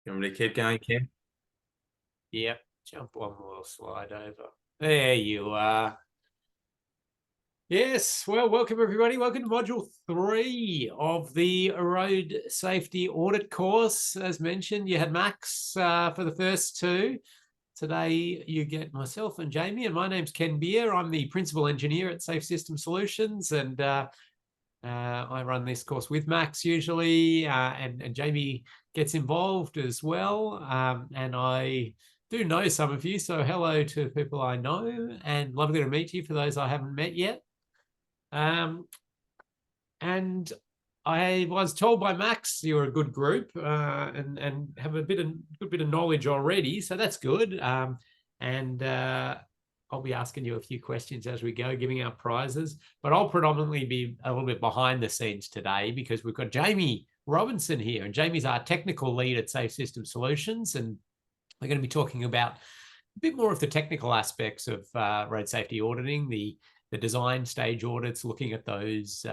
You want me to keep going, Ken? Yep. Jump one more slide over. There you are. Yes. Well, welcome everybody. Welcome to module 3 of the road safety audit course. As mentioned, you had Max for the first two. Today you get myself and Jamie, and my name's Ken Beer. I'm the principal engineer at Safe System Solutions, and I run this course with Max usually, and Jamie gets involved as well. And I do know some of you, so hello to people I know, and lovely to meet you for those I haven't met yet. And I was told by Max you're a good group and have a good bit of knowledge already, so that's good. And I'll be asking you a few questions as we go, giving out prizes, but I'll predominantly be a little bit behind the scenes today because we've got Jamie Robinson here, and Jamie's our technical lead at Safe System Solutions, and we're going to be talking about a bit more of the technical aspects of road safety auditing, the design stage audits, looking at those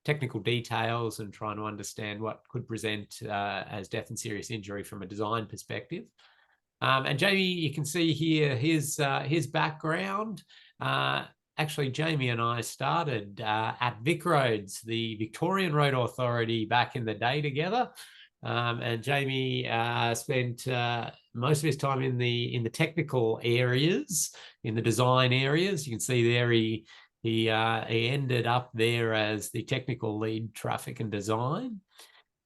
technical details and trying to understand what could present as death and serious injury from a design perspective. And Jamie, you can see here his background. Actually, Jamie and I started at Vic Roads, the Victorian Road Authority, back in the day together. And Jamie spent most of his time in the technical areas, in the design areas. You can see there he ended up there as the technical lead traffic and design,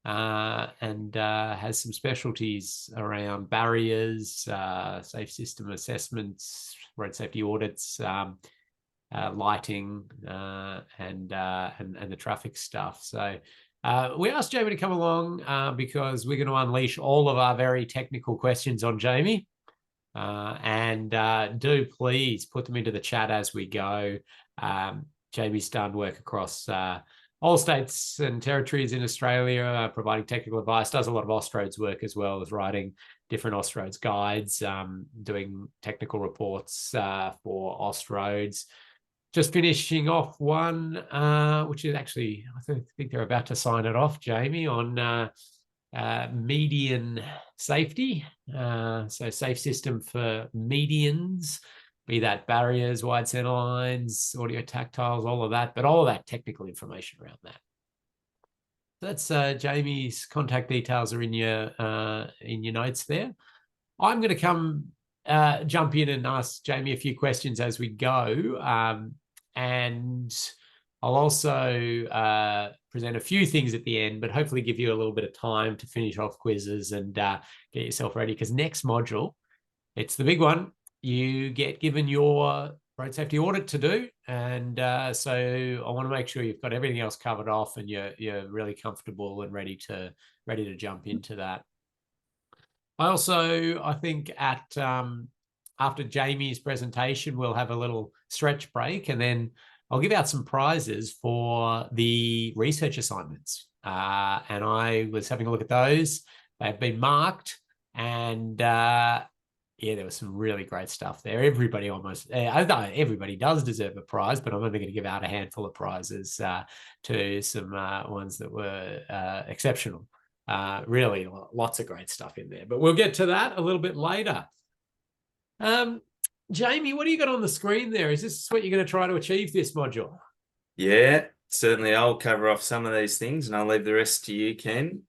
and has some specialties around barriers, safe system assessments, road safety audits, lighting, and the traffic stuff. So we asked Jamie to come along because we're going to unleash all of our very technical questions on Jamie. And do please put them into the chat as we go. Jamie's done work across all states and territories in Australia, providing technical advice, does a lot of Austroads work as well as writing different Austroads guides, doing technical reports for Austroads. Just finishing off one, which is actually, I think they're about to sign it off, Jamie, on median safety. So safe system for medians, be that barriers, wide center lines, audio tactiles, all of that, but all of that technical information around that. That's Jamie's contact details are in your notes there. I'm going to jump in and ask Jamie a few questions as we go. And I'll also present a few things at the end, but hopefully give you a little bit of time to finish off quizzes and get yourself ready, because next module, it's the big one. You get given your road safety audit to do. And so I want to make sure you've got everything else covered off and you're really comfortable and ready to jump into that. I think after Jamie's presentation, we'll have a little stretch break, and then I'll give out some prizes for the research assignments. And I was having a look at those. They've been marked, and yeah, there was some really great stuff there. Everybody does deserve a prize, but I'm only going to give out a handful of prizes to some ones that were exceptional. Really lots of great stuff in there, but we'll get to that a little bit later. Jamie, what do you got on the screen there? Is this what you're going to try to achieve this module? Yeah, certainly. I'll cover off some of these things and I'll leave the rest to you, Ken.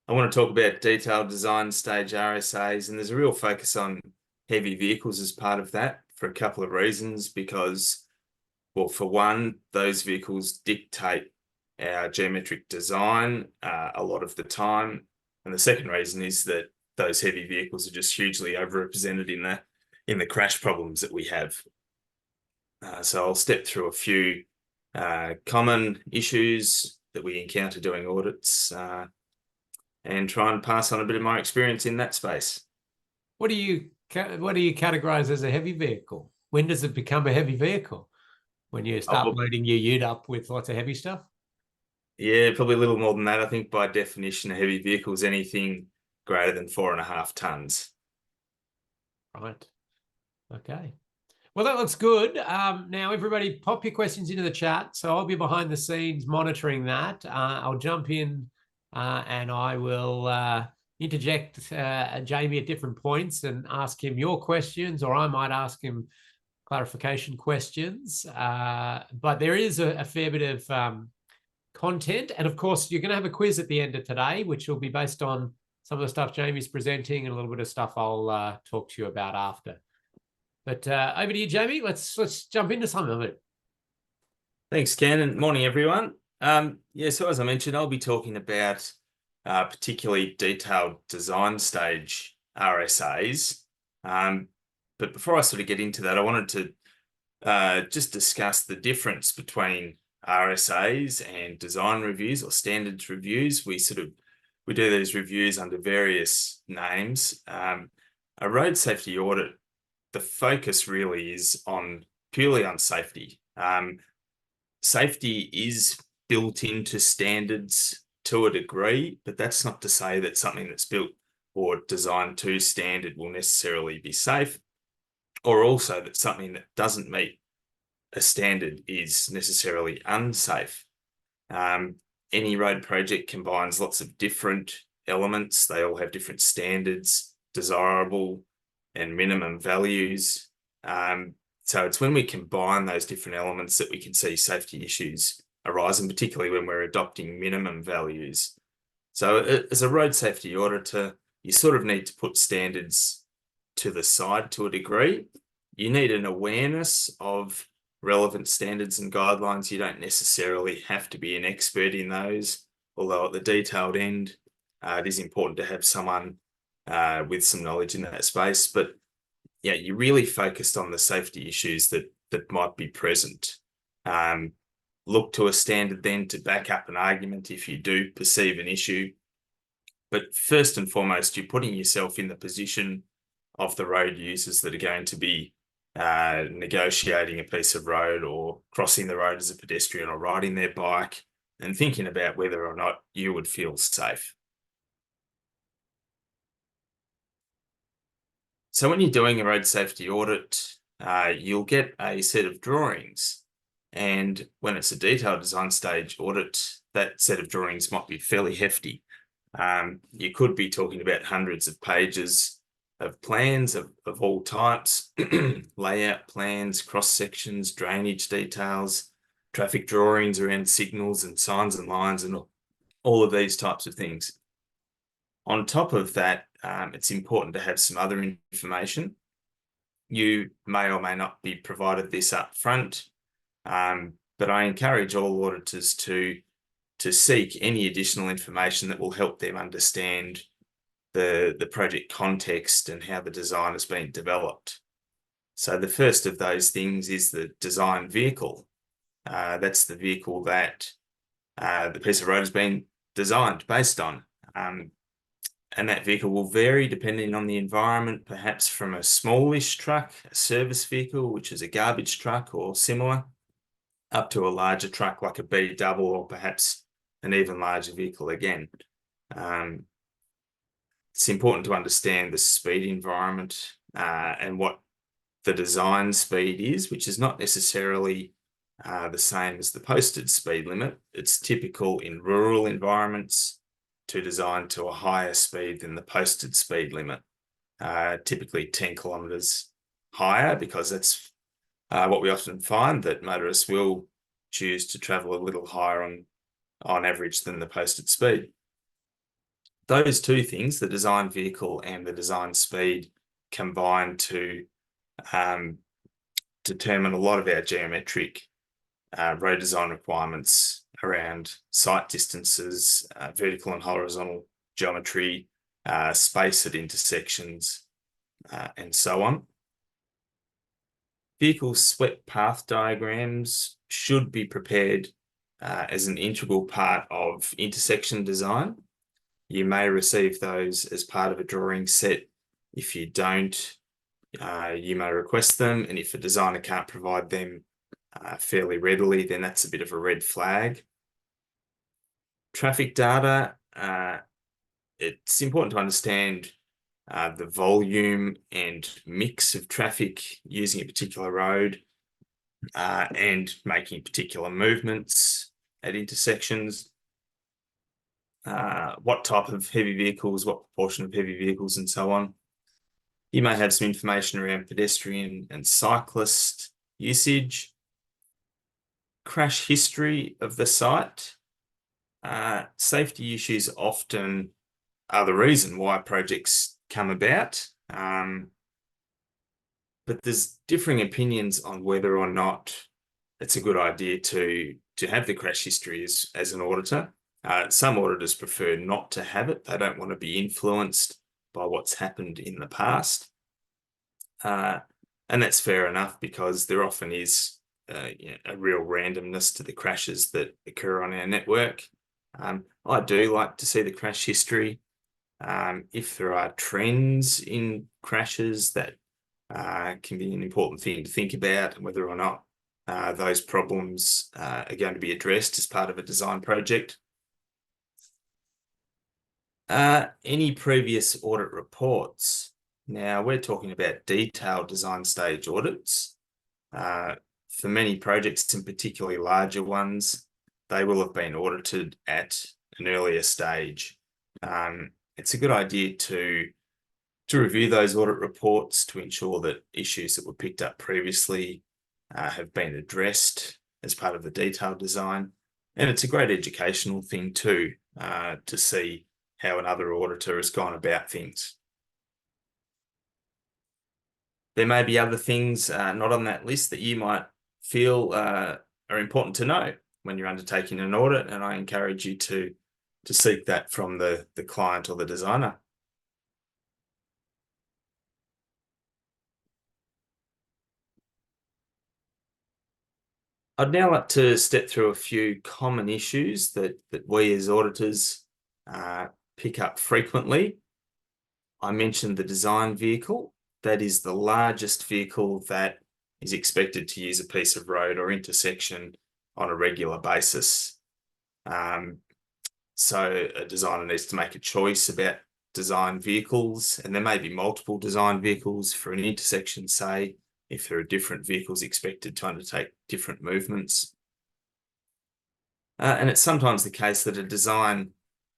I want to talk about detailed design stage RSAs, and there's a real focus on heavy vehicles as part of that for a couple of reasons, because, well, for one, those vehicles dictate our geometric design a lot of the time. And the second reason is that those heavy vehicles are just hugely overrepresented in the crash problems that we have. So I'll step through a few common issues that we encounter doing audits and try and pass on a bit of my experience in that space. What do you categorize as a heavy vehicle? When does it become a heavy vehicle? When you start loading your ute up with lots of heavy stuff? Yeah, probably a little more than that. I think by definition, a heavy vehicle is anything greater than 4.5 tons. Right. Okay. Well, that looks good. Now, everybody, pop your questions into the chat. So I'll be behind the scenes monitoring that. I'll jump in and I will interject Jamie at different points and ask him your questions, or I might ask him clarification questions. But there is a fair bit of content. And of course, you're going to have a quiz at the end of today, which will be based on some of the stuff Jamie's presenting and a little bit of stuff I'll talk to you about after. But over to you, Jamie. Let's jump into some of it. Thanks, Ken, and morning, everyone. Yeah, so as I mentioned, I'll be talking about particularly detailed design stage RSAs. But before I sort of get into that, I wanted to just discuss the difference between RSAs and design reviews or standards reviews. We do these reviews under various names. A road safety audit, the focus really is purely on safety. Safety is built into standards to a degree, but that's not to say that something that's built or designed to standard will necessarily be safe, or also that something that doesn't meet a standard is necessarily unsafe. Any road project combines lots of different elements. They all have different standards, desirable and minimum values. So it's when we combine those different elements that we can see safety issues arise, and particularly when we're adopting minimum values. So as a road safety auditor, you sort of need to put standards to the side to a degree. You need an awareness of relevant standards and guidelines. You don't necessarily have to be an expert in those, although at the detailed end, it is important to have someone with some knowledge in that space. But yeah, you're really focused on the safety issues that might be present. Look to a standard then to back up an argument if you do perceive an issue. But first and foremost, you're putting yourself in the position of the road users that are going to be negotiating a piece of road or crossing the road as a pedestrian or riding their bike, and thinking about whether or not you would feel safe. So when you're doing a road safety audit, you'll get a set of drawings. And when it's a detailed design stage audit, that set of drawings might be fairly hefty. You could be talking about hundreds of pages of plans of all types, layout plans, cross sections, drainage details, traffic drawings around signals and signs and lines, and all of these types of things. On top of that, it's important to have some other information. You may or may not be provided this up front, but I encourage all auditors to seek any additional information that will help them understand the project context and how the design has been developed. So the first of those things is the design vehicle. That's the vehicle that the piece of road has been designed based on. And that vehicle will vary depending on the environment, perhaps from a smallish truck, a service vehicle, which is a garbage truck or similar, up to a larger truck like a B double, or perhaps an even larger vehicle again. It's important to understand the speed environment and what the design speed is, which is not necessarily the same as the posted speed limit. It's typical in rural environments to design to a higher speed than the posted speed limit, typically 10 kilometres higher, because that's what we often find, that motorists will choose to travel a little higher on average than the posted speed. Those two things, the design vehicle and the design speed, combine to determine a lot of our geometric road design requirements around sight distances, vertical and horizontal geometry, space at intersections, and so on. Vehicle swept path diagrams should be prepared as an integral part of intersection design. You may receive those as part of a drawing set. If you don't, you may request them, and if a designer can't provide them fairly readily, then that's a bit of a red flag. Traffic data, it's important to understand the volume and mix of traffic using a particular road and making particular movements at intersections. what type of heavy vehicles, what proportion of heavy vehicles, and so on. You may have some information around pedestrian and cyclist usage, crash history of the site. Safety issues often are the reason why projects come about. But there's differing opinions on whether or not it's a good idea to have the crash history as an auditor. Some auditors prefer not to have it. They don't want to be influenced by what's happened in the past. And that's fair enough, because there often is a real randomness to the crashes that occur on our network. I do like to see the crash history. If there are trends in crashes, that can be an important thing to think about, whether or not those problems are going to be addressed as part of a design project. Any previous audit reports? Now, we're talking about detailed design stage audits. For many projects, and particularly larger ones, they will have been audited at an earlier stage. It's a good idea to review those audit reports to ensure that issues that were picked up previously have been addressed as part of the detailed design. And it's a great educational thing too, to see how another auditor has gone about things. There may be other things not on that list that you might feel are important to know when you're undertaking an audit, and I encourage you to seek that from the client or the designer. I'd now like to step through a few common issues that we as auditors pick up frequently. I mentioned the design vehicle. That is the largest vehicle that is expected to use a piece of road or intersection on a regular basis. So a designer needs to make a choice about design vehicles, and there may be multiple design vehicles for an intersection, say, if there are different vehicles expected to undertake different movements. And it's sometimes the case that a design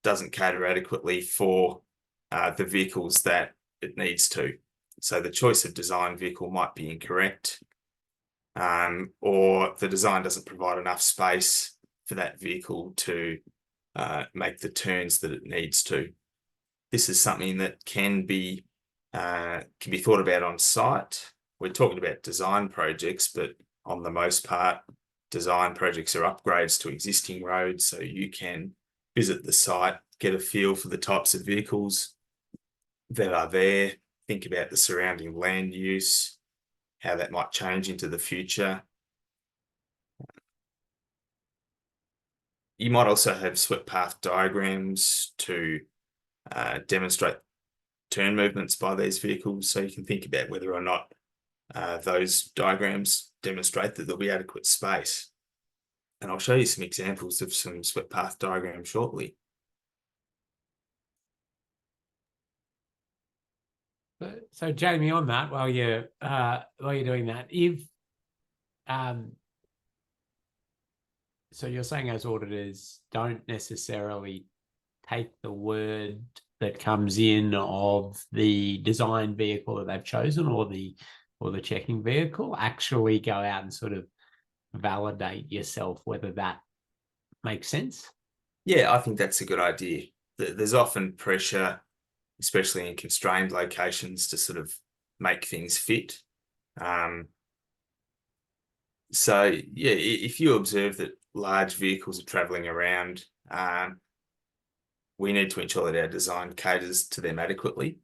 doesn't cater adequately for the vehicles that it needs to. So the choice of design vehicle might be incorrect, or the design doesn't provide enough space for that vehicle to make the turns that it needs to. This is something that can be thought about on site. We're talking about design projects, but on the most part, design projects are upgrades to existing roads, so you can visit the site, get a feel for the types of vehicles that are there, think about the surrounding land use, how that might change into the future. You might also have swept path diagrams to demonstrate turn movements by these vehicles, so you can think about whether or not those diagrams demonstrate that there'll be adequate space. And I'll show you some examples of some swept path diagrams shortly. So Jamie, on that, while you're doing that, if so you're saying as auditors don't necessarily take the word that comes in of the design vehicle that they've chosen, or the checking vehicle, actually go out and sort of validate yourself whether that makes sense? Yeah, I think that's a good idea. There's often pressure, especially in constrained locations, to sort of make things fit. So yeah, if you observe that large vehicles are traveling around, we need to ensure that our design caters to them adequately.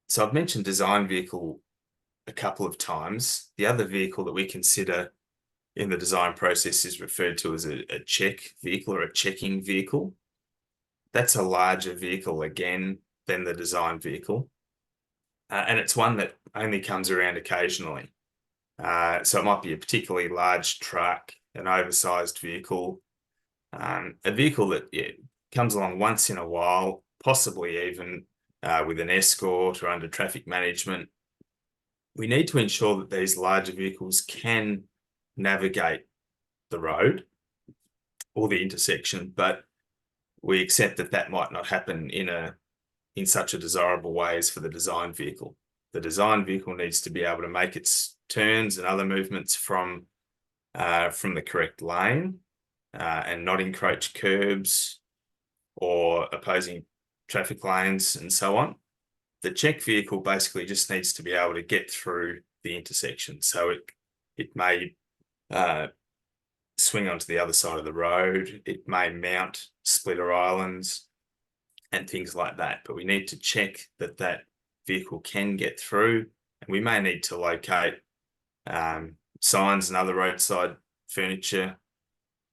So I've mentioned design vehicle a couple of times. The other vehicle that we consider in the design process is referred to as a check vehicle or a checking vehicle. That's a larger vehicle again than the design vehicle. And it's one that only comes around occasionally. So it might be a particularly large truck, an oversized vehicle, a vehicle that comes along once in a while, possibly even with an escort or under traffic management. We need to ensure that these larger vehicles can navigate the road or the intersection, but we accept that that might not happen in such a desirable way as for the design vehicle. The design vehicle needs to be able to make its turns and other movements from the correct lane and not encroach curbs or opposing traffic lanes and so on. The check vehicle basically just needs to be able to get through the intersection. So it may swing onto the other side of the road. It may mount splitter islands and things like that. But we need to check that that vehicle can get through. And we may need to locate signs and other roadside furniture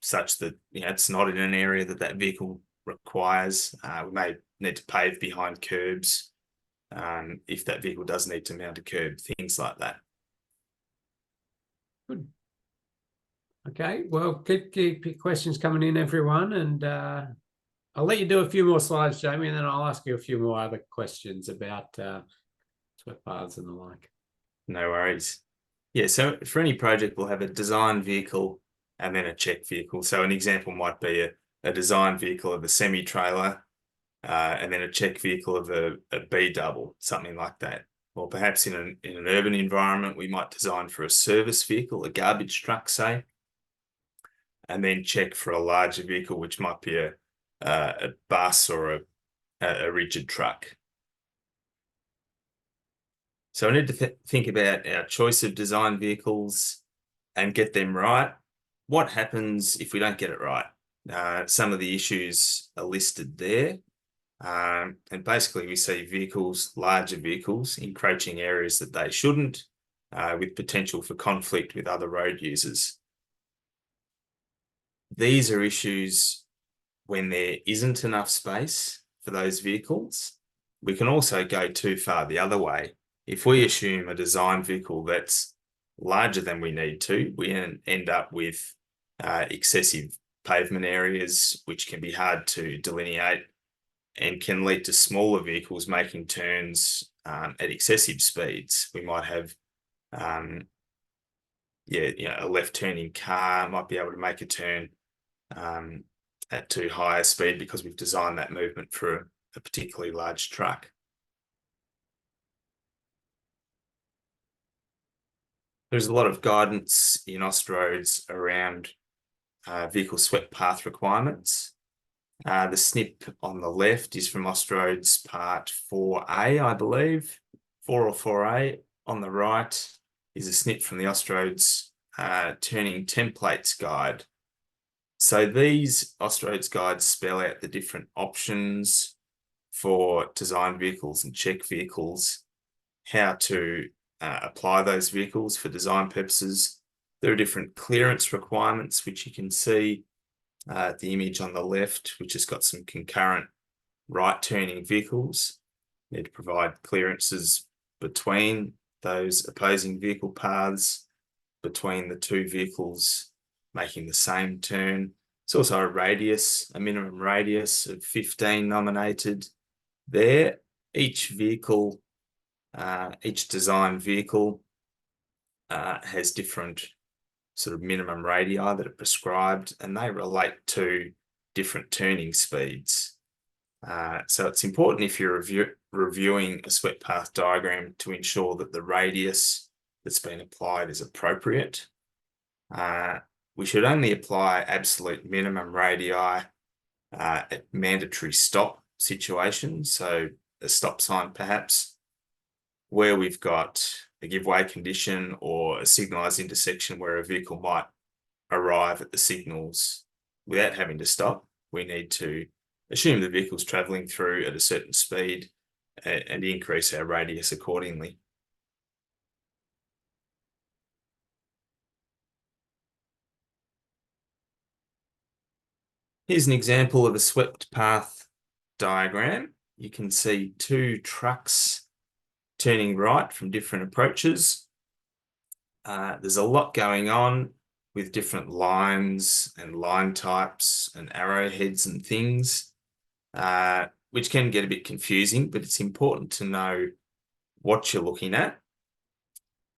such that it's not in an area that that vehicle requires. We may need to pave behind curbs if that vehicle does need to mount a curb, things like that. Good. Okay, well, keep your questions coming in, everyone, and I'll let you do a few more slides, Jamie, and then I'll ask you a few more other questions about swept paths and the like. No worries. Yeah, so for any project, we'll have a design vehicle and then a check vehicle. So an example might be a design vehicle of a semi-trailer and then a check vehicle of a B-double, something like that. Or perhaps in an urban environment, we might design for a service vehicle, a garbage truck, say, and then check for a larger vehicle, which might be a bus or a rigid truck. So I need to think about our choice of design vehicles and get them right. What happens if we don't get it right? Some of the issues are listed there. And basically we see larger vehicles, encroaching areas that they shouldn't, with potential for conflict with other road users. These are issues when there isn't enough space for those vehicles. We can also go too far the other way. If we assume a design vehicle that's larger than we need to, we end up with excessive pavement areas, which can be hard to delineate and can lead to smaller vehicles making turns at excessive speeds. We might have a left turning car might be able to make a turn at too high a speed because we've designed that movement for a particularly large truck. There's a lot of guidance in Austroads around vehicle swept path requirements. The snip on the left is from Austroads Part 4A, I believe, 4 or 4A. On the right is a snip from the Austroads Turning Templates Guide. So these Austroads guides spell out the different options for design vehicles and check vehicles, how to apply those vehicles for design purposes. There are different clearance requirements, which you can see the image on the left, which has got some concurrent right turning vehicles. You need to provide clearances between those opposing vehicle paths, between the two vehicles making the same turn. It's also a minimum radius of 15 nominated there. Each vehicle, each design vehicle has different sort of minimum radii that are prescribed, and they relate to different turning speeds. So it's important if you're reviewing a swept path diagram to ensure that the radius that's been applied is appropriate. We should only apply absolute minimum radii at mandatory stop situations, so a stop sign perhaps, where we've got a give way condition or a signalised intersection where a vehicle might arrive at the signals without having to stop. We need to assume the vehicle's travelling through at a certain speed and increase our radius accordingly. Here's an example of a swept path diagram. You can see two trucks turning right from different approaches. There's a lot going on with different lines and line types and arrowheads and things, which can get a bit confusing, but it's important to know what you're looking at.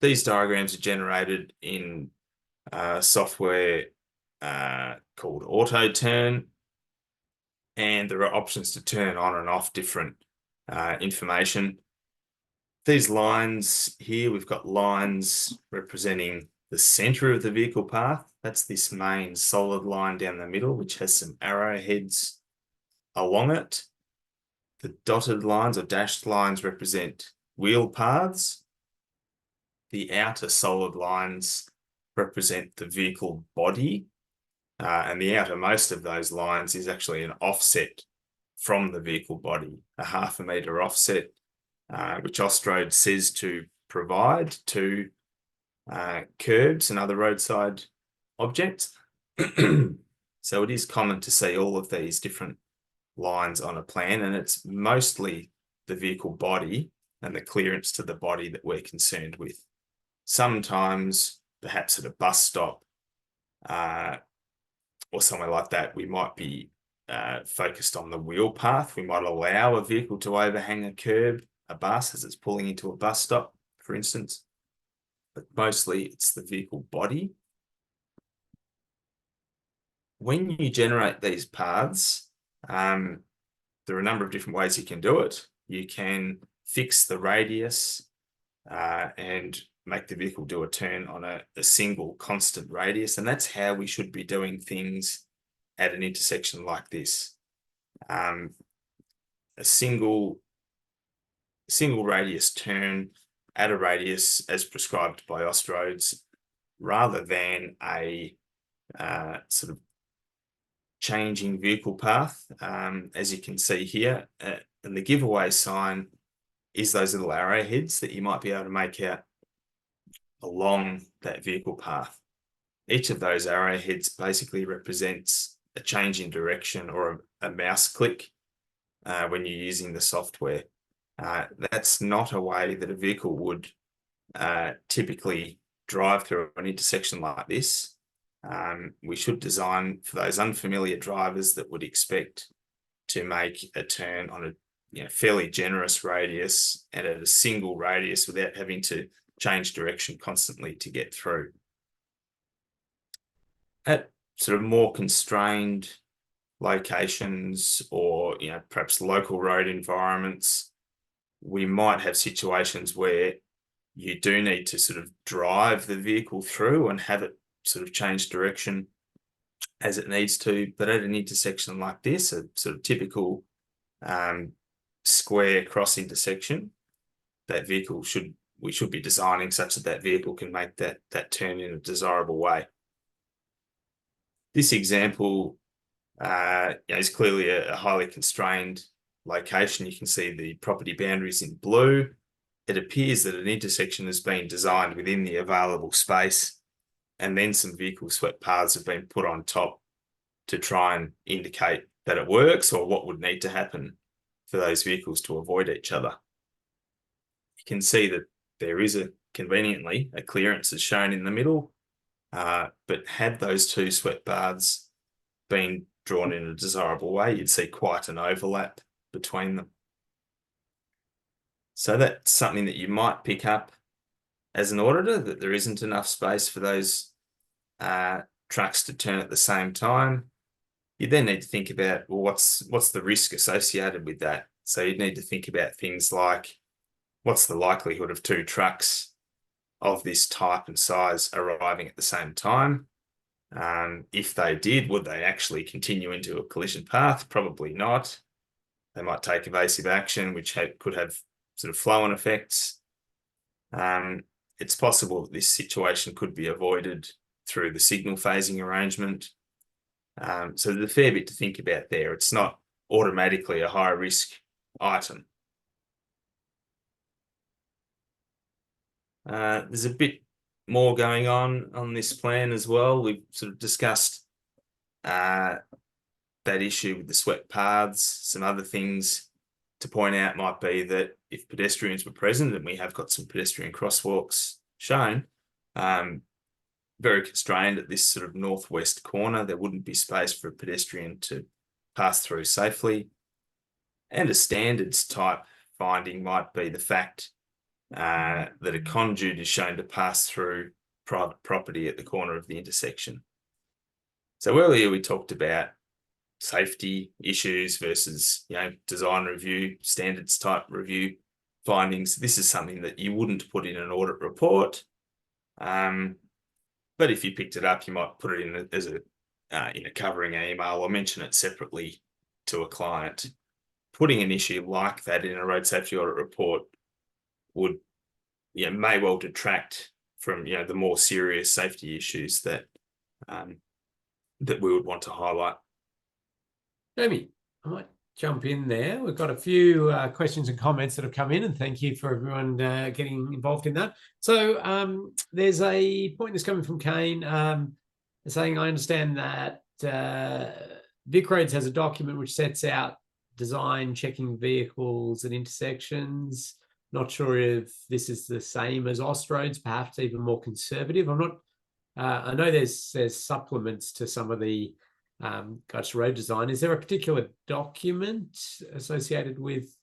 These diagrams are generated in software called AutoTurn. and there are options to turn on and off different information. These lines here, we've got lines representing the center of the vehicle path. That's this main solid line down the middle, which has some arrowheads along it. The dotted lines or dashed lines represent wheel paths. The outer solid lines represent the vehicle body, and the outermost of those lines is actually an offset from the vehicle body, a 1/2 meter offset, which Austrode says to provide to curbs and other roadside objects. So it is common to see all of these different lines on a plan, and it's mostly the vehicle body and the clearance to the body that we're concerned with. Sometimes, perhaps at a bus stop or somewhere like that, we might be focused on the wheel path. We might allow a vehicle to overhang a curb, a bus, as it's pulling into a bus stop, for instance. But mostly it's the vehicle body. When you generate these paths, there are a number of different ways you can do it. You can fix the radius and make the vehicle do a turn on a single constant radius. And that's how we should be doing things at an intersection like this. A single radius turn at a radius as prescribed by Austroads, rather than a sort of changing vehicle path, as you can see here. And the giveaway sign is those little arrowheads that you might be able to make out along that vehicle path. Each of those arrowheads basically represents a change in direction or a mouse click when you're using the software. That's not a way that a vehicle would typically drive through an intersection like this. We should design for those unfamiliar drivers that would expect to make a turn on a fairly generous radius and at a single radius without having to change direction constantly to get through. At sort of more constrained locations or perhaps local road environments, we might have situations where you do need to sort of drive the vehicle through and have it sort of change direction as it needs to. But at an intersection like this, a sort of typical square cross intersection, that vehicle we should be designing such that that vehicle can make that turn in a desirable way. This example is clearly a highly constrained location. You can see the property boundaries in blue. It appears that an intersection has been designed within the available space, and then some vehicle swept paths have been put on top to try and indicate that it works or what would need to happen for those vehicles to avoid each other. You can see that there is conveniently a clearance as shown in the middle, but had those two swept paths been drawn in a desirable way, you'd see quite an overlap between them. So that's something that you might pick up as an auditor, that there isn't enough space for those trucks to turn at the same time. You then need to think about, well, what's the risk associated with that? So you'd need to think about things like, what's the likelihood of two trucks of this type and size arriving at the same time? If they did, would they actually continue into a collision path? Probably not. They might take evasive action, which could have sort of flow-on effects. It's possible that this situation could be avoided through the signal phasing arrangement. So there's a fair bit to think about there. It's not automatically a high risk item. There's a bit more going on this plan as well. We've sort of discussed that issue with the swept paths. Some other things to point out might be that if pedestrians were present, and we have got some pedestrian crosswalks shown, very constrained at this sort of northwest corner, there wouldn't be space for a pedestrian to pass through safely. And a standards type finding might be the fact that a conduit is shown to pass through private property at the corner of the intersection. So earlier we talked about safety issues versus, design review, standards type review findings. This is something that you wouldn't put in an audit report. But if you picked it up, you might put it in as in a covering email or mention it separately to a client. Putting an issue like that in a road safety audit report would, may well detract from, the more serious safety issues that that we would want to highlight. Jamie, I might jump in there. We've got a few questions and comments that have come in, and thank you for everyone getting involved in that. So there's a point that's coming from Kane saying, I understand that VicRoads has a document which sets out design checking vehicles at intersections. Not sure if this is the same as Austroads, perhaps even more conservative. I'm not. I know there's supplements to some of the guides to road design. Is there a particular document associated with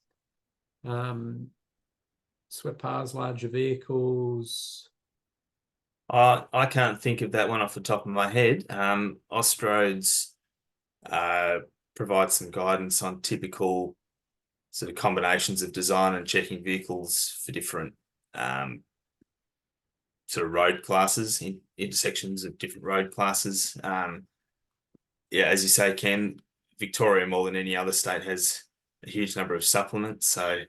swept paths, larger vehicles? I can't think of that one off the top of my head. Austroads provides some guidance on typical sort of combinations of design and checking vehicles for different sort of road classes, intersections of different road classes. As you say, Ken, Victoria more than any other state has a huge number of supplements. So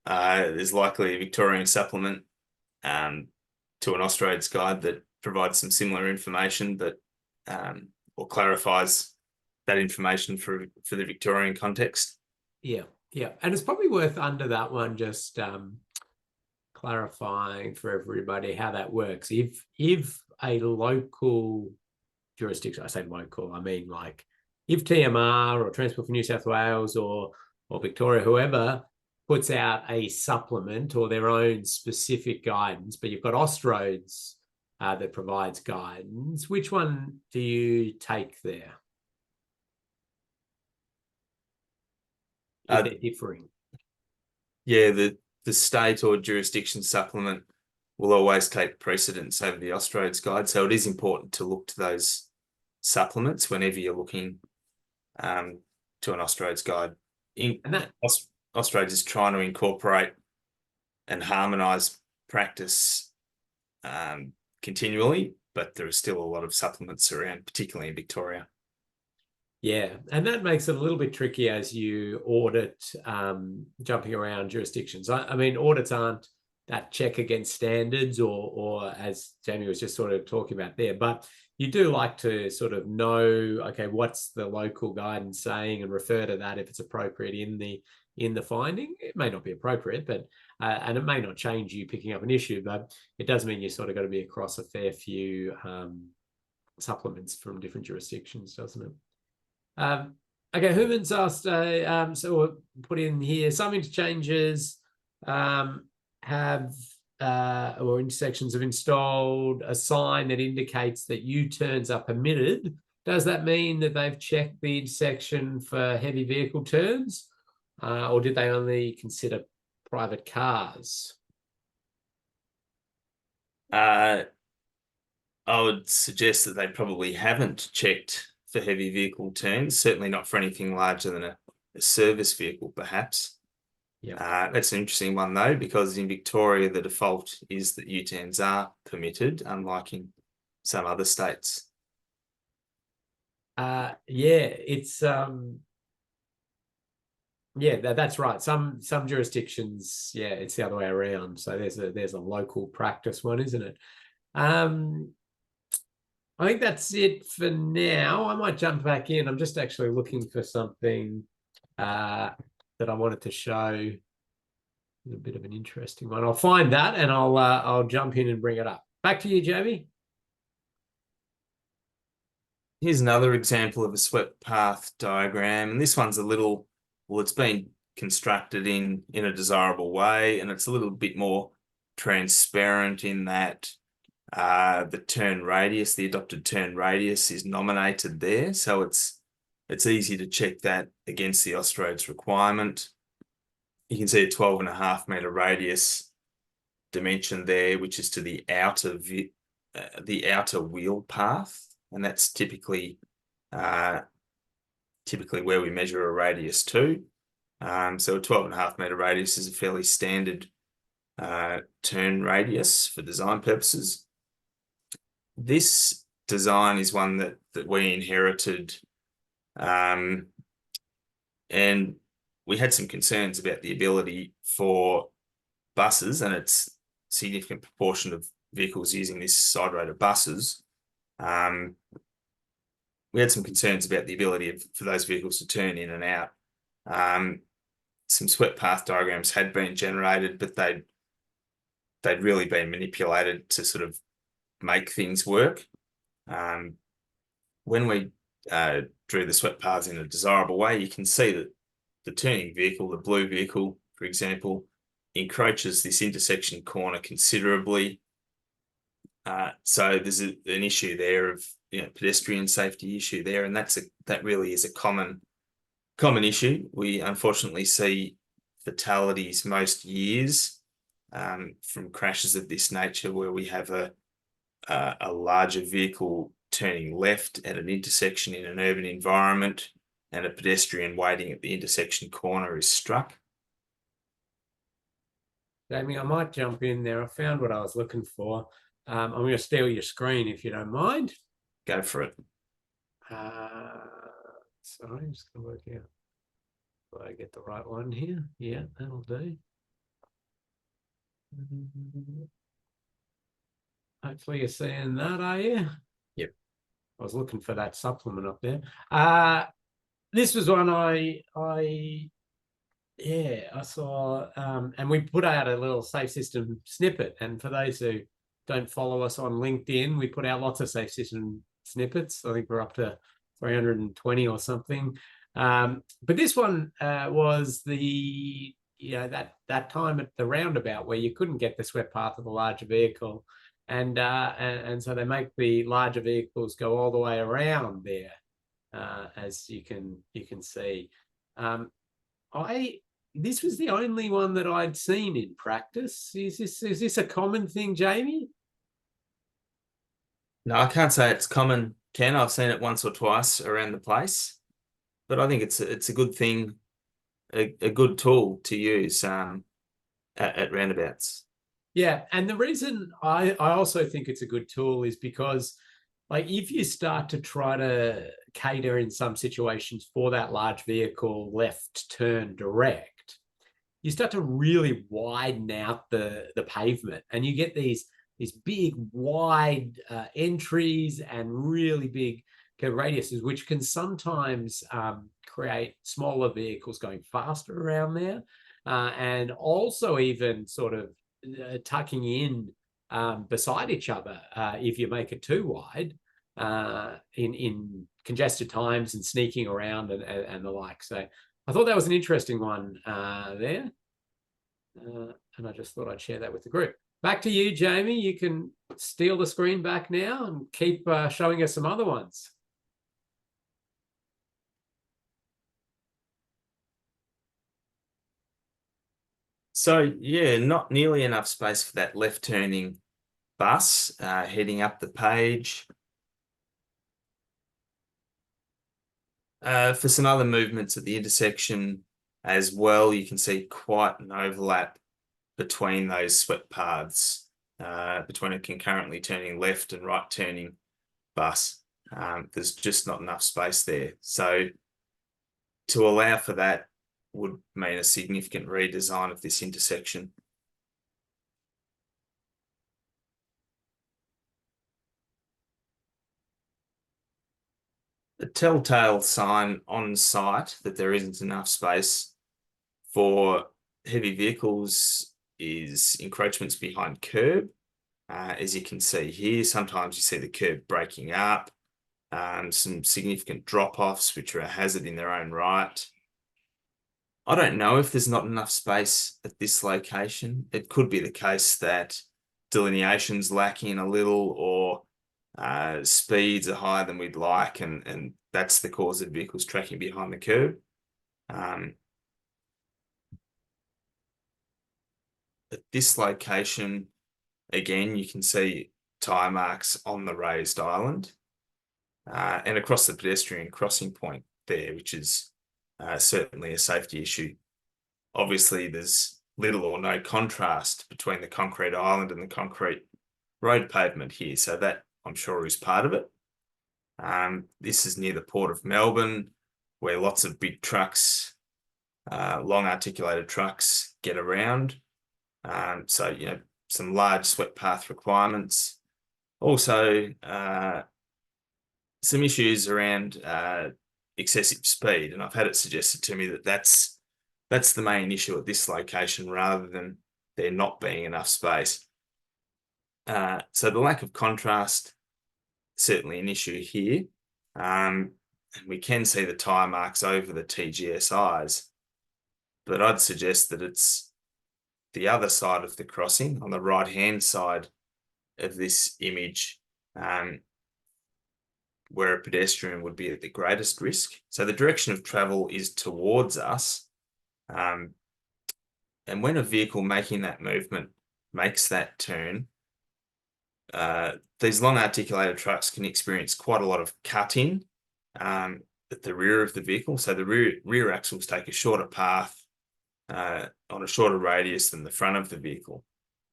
there's likely a Victorian supplement to an Austroads guide that provides some similar information, but or clarifies that information for the Victorian context. Yeah, and it's probably worth under that one just clarifying for everybody how that works. If a local jurisdiction, I say local, I mean like if TMR or Transport for New South Wales or Victoria, whoever puts out a supplement or their own specific guidance, but you've got Austroads that provides guidance, which one do you take there? If they're differing. Yeah, the state or jurisdiction supplement will always take precedence over the Austroads guide. So it is important to look to those supplements whenever you're looking to an Austroads guide. Austroads is trying to incorporate and harmonise practice continually, but there are still a lot of supplements around, particularly in Victoria. Yeah, and that makes it a little bit tricky as you audit jumping around jurisdictions. I mean, audits aren't that check against standards or as Jamie was just sort of talking about there, but you do like to sort of know, okay, what's the local guidance saying and refer to that if it's appropriate in the finding. It may not be appropriate, but and it may not change you picking up an issue, but it does mean you sort of got to be across a fair few supplements from different jurisdictions, doesn't it? Okay, Human's asked, so we'll put in here, some interchanges have or intersections have installed a sign that indicates that U-turns are permitted. Does that mean that they've checked the intersection for heavy vehicle turns, or did they only consider private cars? I would suggest that they probably haven't checked for heavy vehicle turns, certainly not for anything larger than a service vehicle, perhaps. Yeah, that's an interesting one, though, because in Victoria, the default is that U-turns are permitted, unlike in some other states. Yeah, it's that's right. Some jurisdictions, it's the other way around. So there's a local practice one, isn't it? I think that's it for now. I might jump back in. I'm just actually looking for something that I wanted to show. A bit of an interesting one. I'll find that and I'll jump in and bring it up. Back to you, Jamie. Here's another example of a swept path diagram, and this one's it's been constructed in a desirable way, and it's a little bit more transparent in that the turn radius, the adopted turn radius, is nominated there, so it's easy to check that against the Austroads requirement. You can see a 12.5 metre radius dimension there, which is to the outer wheel path, and that's typically typically where we measure a radius to. So a 12.5 meter radius is a fairly standard turn radius for design purposes. This design is one that we inherited, and we had some concerns about the ability for buses, and it's a significant proportion of vehicles using this side road are buses. We had some concerns about the ability for those vehicles to turn in and out. Some swept path diagrams had been generated, but they'd really been manipulated to sort of make things work. When we drew the swept paths in a desirable way, you can see that the turning vehicle, the blue vehicle, for example, encroaches this intersection corner considerably. So there's an issue there of pedestrian safety issue there, and that really is a common issue. We unfortunately see fatalities most years from crashes of this nature, where we have a larger vehicle turning left at an intersection in an urban environment, and a pedestrian waiting at the intersection corner is struck. Jamie, I might jump in there. I found what I was looking for. I'm going to steal your screen if you don't mind. Go for it. Sorry, I'm just going to work out. Do I get the right one here? Yeah, that'll do. Hopefully you're seeing that, are you? Yep. I was looking for that supplement up there. This was one I saw, and we put out a little safe system snippet. And for those who don't follow us on LinkedIn, we put out lots of safe system snippets. I think we're up to 320 or something. But this one was the that time at the roundabout where you couldn't get the swept path of a larger vehicle, and so they make the larger vehicles go all the way around there, as you can see. This was the only one that I'd seen in practice. Is this a common thing, Jamie? No, I can't say it's common, Ken. I've seen it once or twice around the place, but I think it's a good thing, a good tool to use at roundabouts. Yeah, and the reason I also think it's a good tool is because, like, if you start to try to cater in some situations for that large vehicle left turn direct, you start to really widen out the pavement, and you get these big wide entries and really big radiuses, which can sometimes create smaller vehicles going faster around there, and also even sort of tucking in beside each other if you make it too wide in congested times and sneaking around and the like. So I thought that was an interesting one there, and I just thought I'd share that with the group. Back to you, Jamie. You can steal the screen back now and keep showing us some other ones. So yeah, not nearly enough space for that left turning bus heading up the page. For some other movements at the intersection as well, you can see quite an overlap between those swept paths, between a concurrently turning left and right turning bus. There's just not enough space there. So to allow for that would mean a significant redesign of this intersection. The telltale sign on site that there isn't enough space for heavy vehicles is encroachments behind curb. As you can see here, sometimes you see the curb breaking up, some significant drop-offs, which are a hazard in their own right. I don't know if there's not enough space at this location. It could be the case that delineation's lacking a little, or speeds are higher than we'd like, and that's the cause of vehicles tracking behind the curb. At this location, again, you can see tyre marks on the raised island and across the pedestrian crossing point. there, which is certainly a safety issue. Obviously, there's little or no contrast between the concrete island and the concrete road pavement here, so that I'm sure is part of it. This is near the Port of Melbourne, where lots of big trucks, long articulated trucks, get around. So, you know, some large swept path requirements. Also, some issues around excessive speed, and I've had it suggested to me that that's the main issue at this location, rather than there not being enough space. So the lack of contrast, certainly an issue here. And we can see the tyre marks over the TGSIs, but I'd suggest that it's the other side of the crossing, on the right-hand side of this image, where a pedestrian would be at the greatest risk. So the direction of travel is towards us. And when a vehicle making that movement makes that turn, these long articulated trucks can experience quite a lot of cut-in at the rear of the vehicle. So the rear axles take a shorter path on a shorter radius than the front of the vehicle.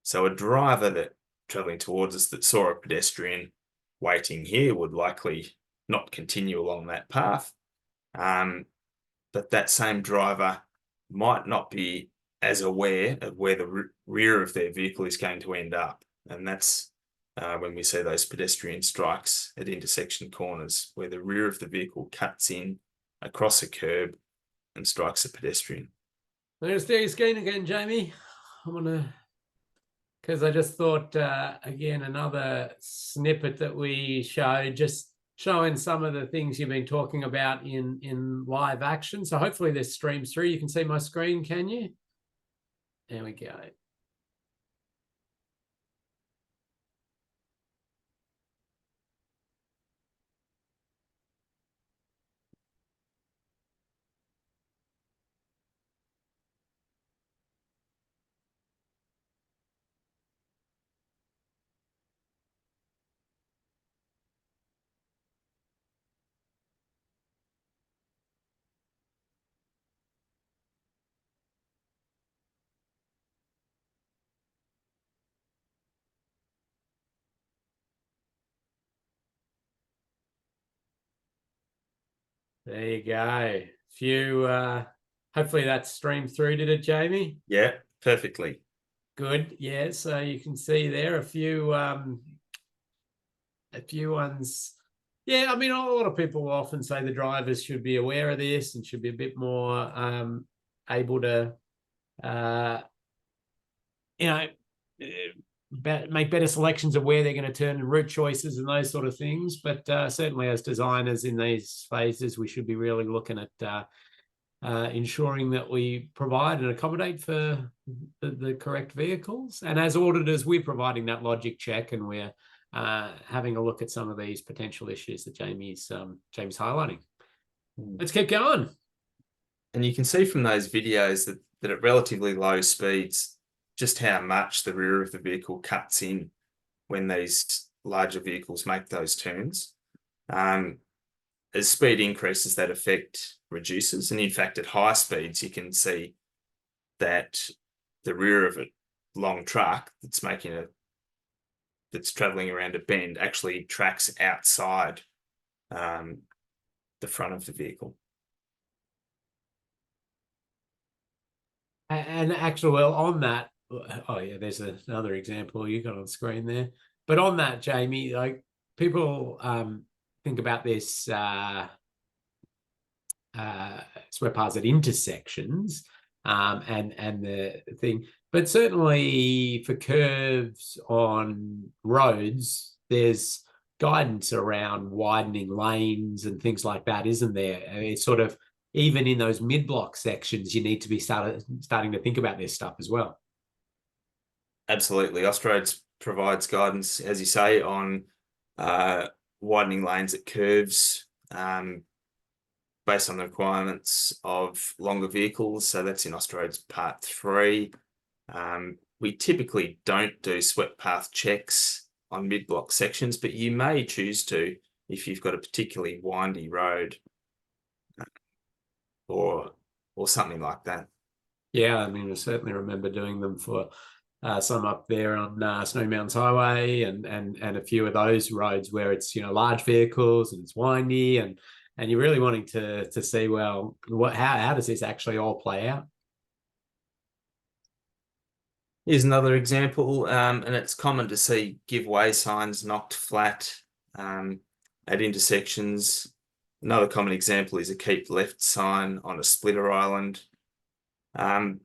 So a driver that traveling towards us that saw a pedestrian waiting here would likely not continue along that path. But that same driver might not be as aware of where the rear of their vehicle is going to end up. And that's when we see those pedestrian strikes at intersection corners, where the rear of the vehicle cuts in across a curb and strikes a pedestrian. I'm going to steer your screen again, Jamie. I want to, because I just thought, again, another snippet that we showed, just showing some of the things you've been talking about in live action. So hopefully this streams through. You can see my screen, can you? There we go. There you go. Hopefully that streamed through, did it, Jamie? Yeah, perfectly. Good. Yeah, so you can see there a few ones. Yeah, I mean, a lot of people will often say the drivers should be aware of this and should be a bit more able to, make better selections of where they're going to turn and route choices and those sort of things. But certainly as designers in these phases, we should be really looking at ensuring that we provide and accommodate for the correct vehicles. And as auditors, we're providing that logic check, and we're having a look at some of these potential issues that Jamie's highlighting. Let's keep going. And you can see from those videos that at relatively low speeds, just how much the rear of the vehicle cuts in when these larger vehicles make those turns. As speed increases, that effect reduces. And in fact, at high speeds, you can see that the rear of a long truck that's traveling around a bend actually tracks outside the front of the vehicle. And actually, well, on that, oh yeah, there's another example you got on screen there. But on that, Jamie, like people think about this swept paths at intersections and the thing, but certainly for curves on roads, there's guidance around widening lanes and things like that, isn't there? It's sort of, even in those mid-block sections, you need to be starting to think about this stuff as well. Absolutely. Austroads provides guidance, as you say, on widening lanes at curves based on the requirements of longer vehicles. So that's in Austroads Part 3. We typically don't do swept path checks on mid-block sections, but you may choose to if you've got a particularly windy road. or something like that. Yeah, I mean, I certainly remember doing them for some up there on Snowy Mountains Highway and a few of those roads where it's large vehicles and it's windy and you're really wanting to see, well, how does this actually all play out? Here's another example, and it's common to see give way signs knocked flat at intersections. Another common example is a keep left sign on a splitter island. Now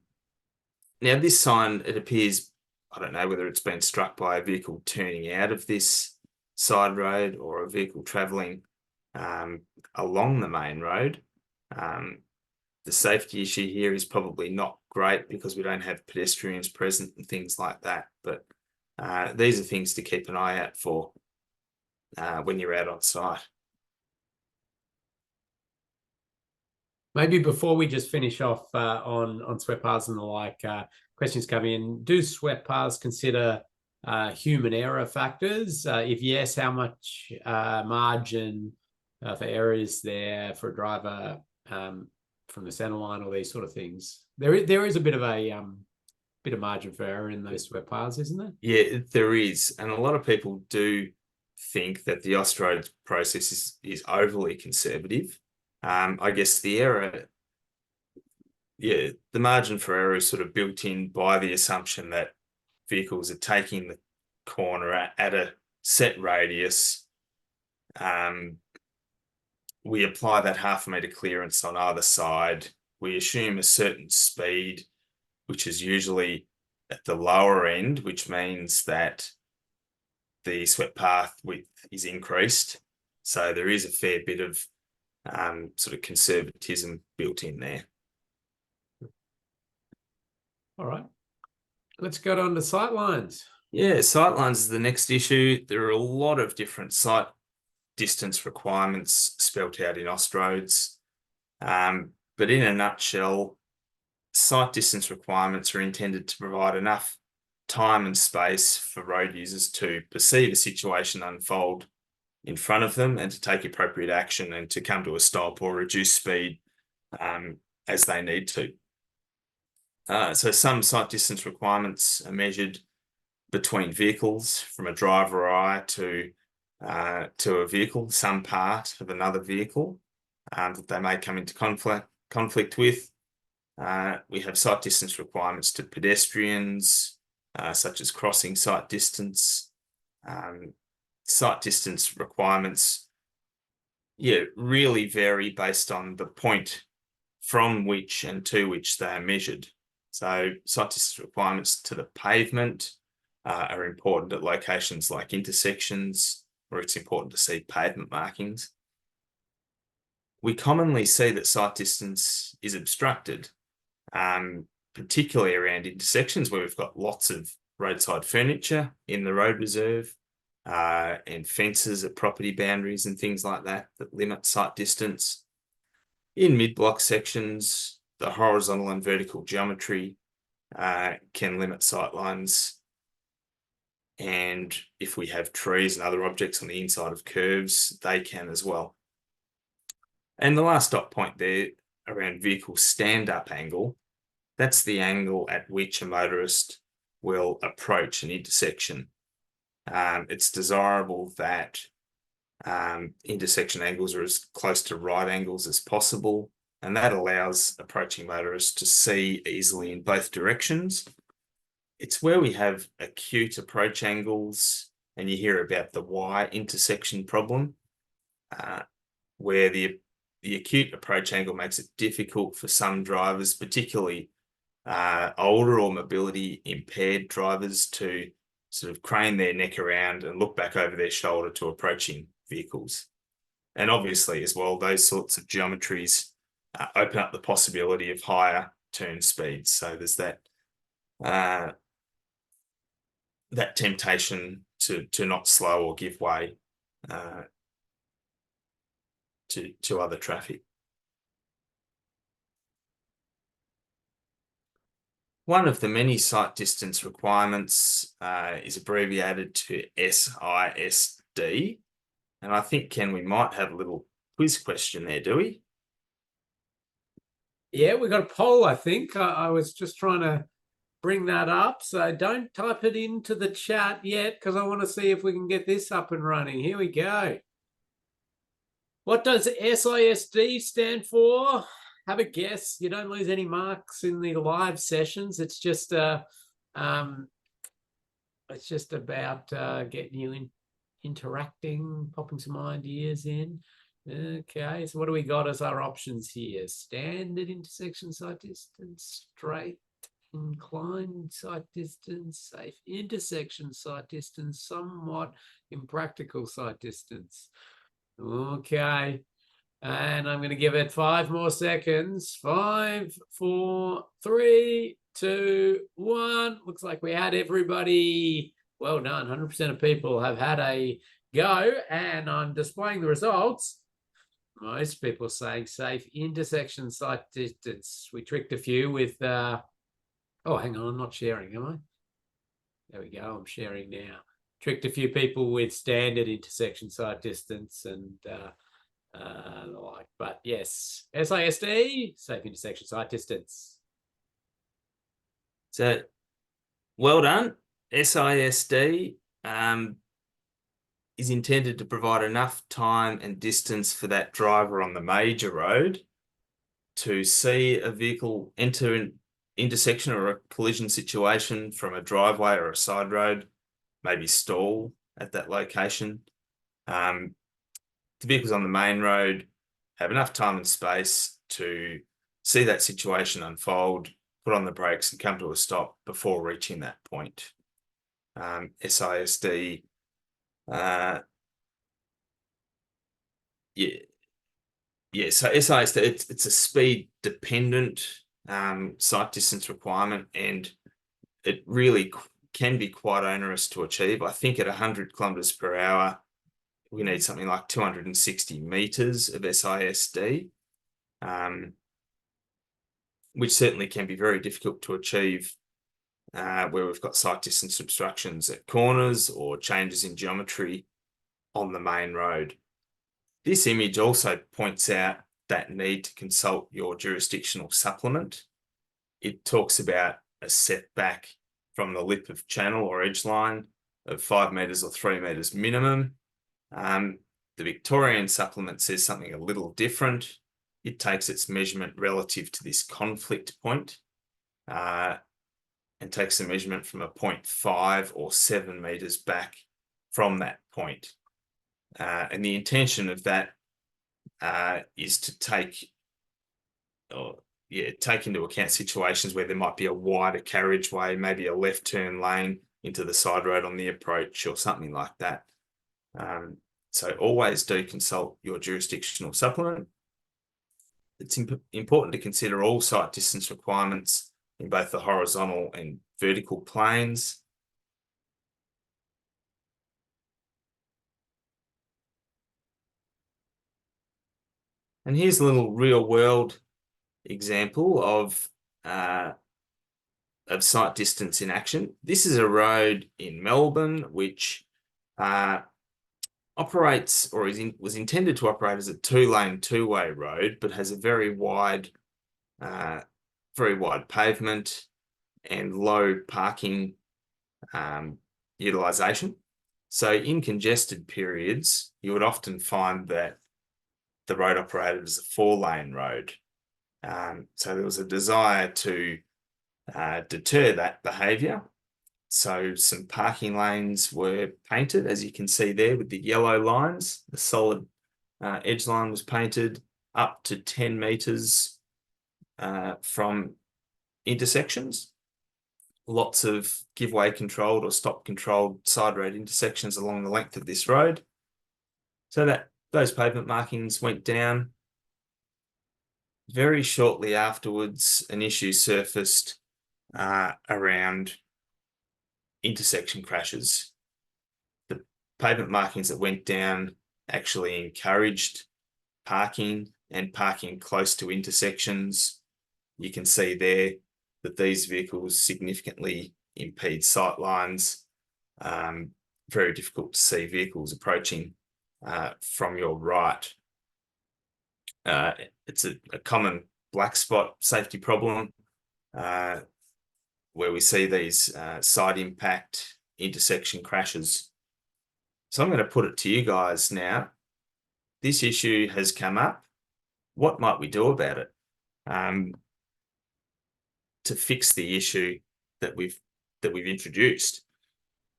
this sign, it appears, I don't know whether it's been struck by a vehicle turning out of this side road or a vehicle travelling along the main road. The safety issue here is probably not great because we don't have pedestrians present and things like that. But these are things to keep an eye out for when you're out on site. Maybe before we just finish off on swept paths and the like, questions come in. Do swept paths consider human error factors? If yes, how much margin for error is there for a driver from the center line, or these sort of things? There is a bit of a bit of margin for error in those swept paths, isn't there? Yeah, there is, and a lot of people do think that the Audit process is overly conservative. I guess the error, yeah, the margin for error is sort of built in by the assumption that vehicles are taking the corner at a set radius. We apply that half-a-metre clearance on either side. We assume a certain speed, which is usually at the lower end, which means that the swept path width is increased. So there is a fair bit of sort of conservatism built in there. All right. Let's go on to sight lines. Yeah, sight lines is the next issue. There are a lot of different sight distance requirements spelt out in Austroads. But in a nutshell, sight distance requirements are intended to provide enough time and space for road users to perceive a situation unfold in front of them and to take appropriate action and to come to a stop or reduce speed as they need to. So some sight distance requirements are measured between vehicles, from a driver eye to a vehicle, some part of another vehicle that they may come into conflict with. We have sight distance requirements to pedestrians, such as crossing sight distance. Sight distance requirements, really vary based on the point from which and to which they are measured. So sight distance requirements to the pavement are important at locations like intersections, where it's important to see pavement markings. We commonly see that sight distance is obstructed, particularly around intersections where we've got lots of roadside furniture in the road reserve and fences at property boundaries and things like that limit sight distance. In mid-block sections, the horizontal and vertical geometry can limit sight lines. And if we have trees and other objects on the inside of curves, they can as well. And the last dot point there around vehicle stand-up angle, that's the angle at which a motorist will approach an intersection. It's desirable that intersection angles are as close to right angles as possible, and that allows approaching motorists to see easily in both directions. It's where we have acute approach angles, and you hear about the Y intersection problem, where the acute approach angle makes it difficult for some drivers, particularly older or mobility impaired drivers, to sort of crane their neck around and look back over their shoulder to approaching vehicles. And obviously as well, those sorts of geometries open up the possibility of higher turn speeds. So there's that that temptation to not slow or give way to other traffic. One of the many sight distance requirements is abbreviated to SISD. And I think, Ken, we might have a little quiz question there, do we? Yeah, we got a poll, I think. I was just trying to bring that up. So don't type it into the chat yet because I want to see if we can get this up and running. Here we go. What does SISD stand for? Have a guess. You don't lose any marks in the live sessions. It's just about getting you interacting, popping some ideas in. Okay, so what do we got as our options here? Standard intersection sight distance, straight inclined sight distance, safe intersection sight distance, somewhat impractical sight distance. Okay. And I'm going to give it 5 more seconds. 5, 4, 3, 2, 1. Looks like we had everybody. Well done. 100% of people have had a go. And I'm displaying the results. Most people are saying safe intersection sight distance. We tricked a few with, oh, hang on. I'm not sharing, am I? There we go. I'm sharing now. Tricked a few people with standard intersection sight distance and like, but yes, SISD, safe intersection sight distance. So, well done. SISD is intended to provide enough time and distance for that driver on the major road to see a vehicle enter an intersection or a collision situation from a driveway or a side road, maybe stall at that location. The vehicles on the main road have enough time and space to see that situation unfold, put on the brakes and come to a stop before reaching that point. SISD, so SISD, it's a speed dependent sight distance requirement, and it really can be quite onerous to achieve. I think at 100 kilometers per hour, we need something like 260 meters of SISD, which certainly can be very difficult to achieve where we've got sight distance obstructions at corners or changes in geometry on the main road. This image also points out that need to consult your jurisdictional supplement. It talks about a setback from the lip of channel or edge line of 5 meters or 3 meters minimum. The Victorian supplement says something a little different. It takes its measurement relative to this conflict point, and takes the measurement from a 0.5 or 7 meters back from that point. And the intention of that is to take into account situations where there might be a wider carriageway, maybe a left turn lane into the side road on the approach or something like that. So always do consult your jurisdictional supplement. It's important to consider all sight distance requirements in both the horizontal and vertical planes. And here's a little real world example of sight distance in action. This is a road in Melbourne which operates or was intended to operate as a 2-lane, 2-way road, but has a very wide pavement and low parking utilization. So in congested periods, you would often find that the road operated as a 4-lane road. So there was a desire to deter that behaviour. So some parking lanes were painted, as you can see there with the yellow lines. The solid edge line was painted up to 10 meters from intersections. Lots of give-way controlled or stop-controlled side road intersections along the length of this road. So that those pavement markings went down. Very shortly afterwards, an issue surfaced around intersection crashes. The pavement markings that went down actually encouraged parking and parking close to intersections. You can see there that these vehicles significantly impede sight lines. Very difficult to see vehicles approaching from your right. It's a common black spot safety problem, where we see these side impact intersection crashes. So I'm going to put it to you guys now. This issue has come up. What might we do about it to fix the issue that we've introduced?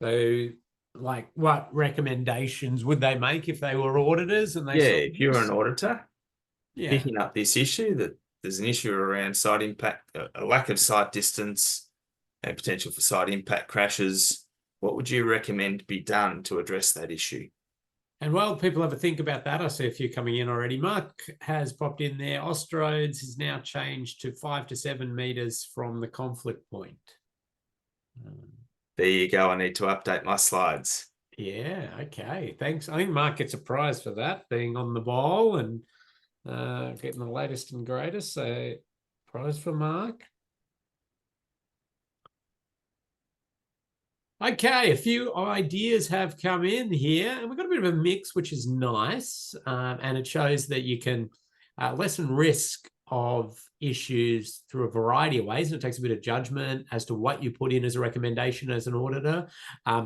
So, like, what recommendations would they make if they were auditors and they Yeah, saw if you're an auditor, yeah. picking up this issue that there's an issue around site impact, a lack of site distance, and potential for site impact crashes, what would you recommend be done to address that issue? And while people have a think about that, I see a few coming in already. Mark has popped in there. Austroads is now changed to 5 to 7 meters from the conflict point. There you go. I need to update my slides. Yeah, okay. Thanks. I think Mark gets a prize for that, being on the ball and getting the latest and greatest. So, prize for Mark. Okay, a few ideas have come in here, and we've got a bit of a mix, which is nice, and it shows that you can lessen risk of issues through a variety of ways, and it takes a bit of judgment as to what you put in as a recommendation as an auditor.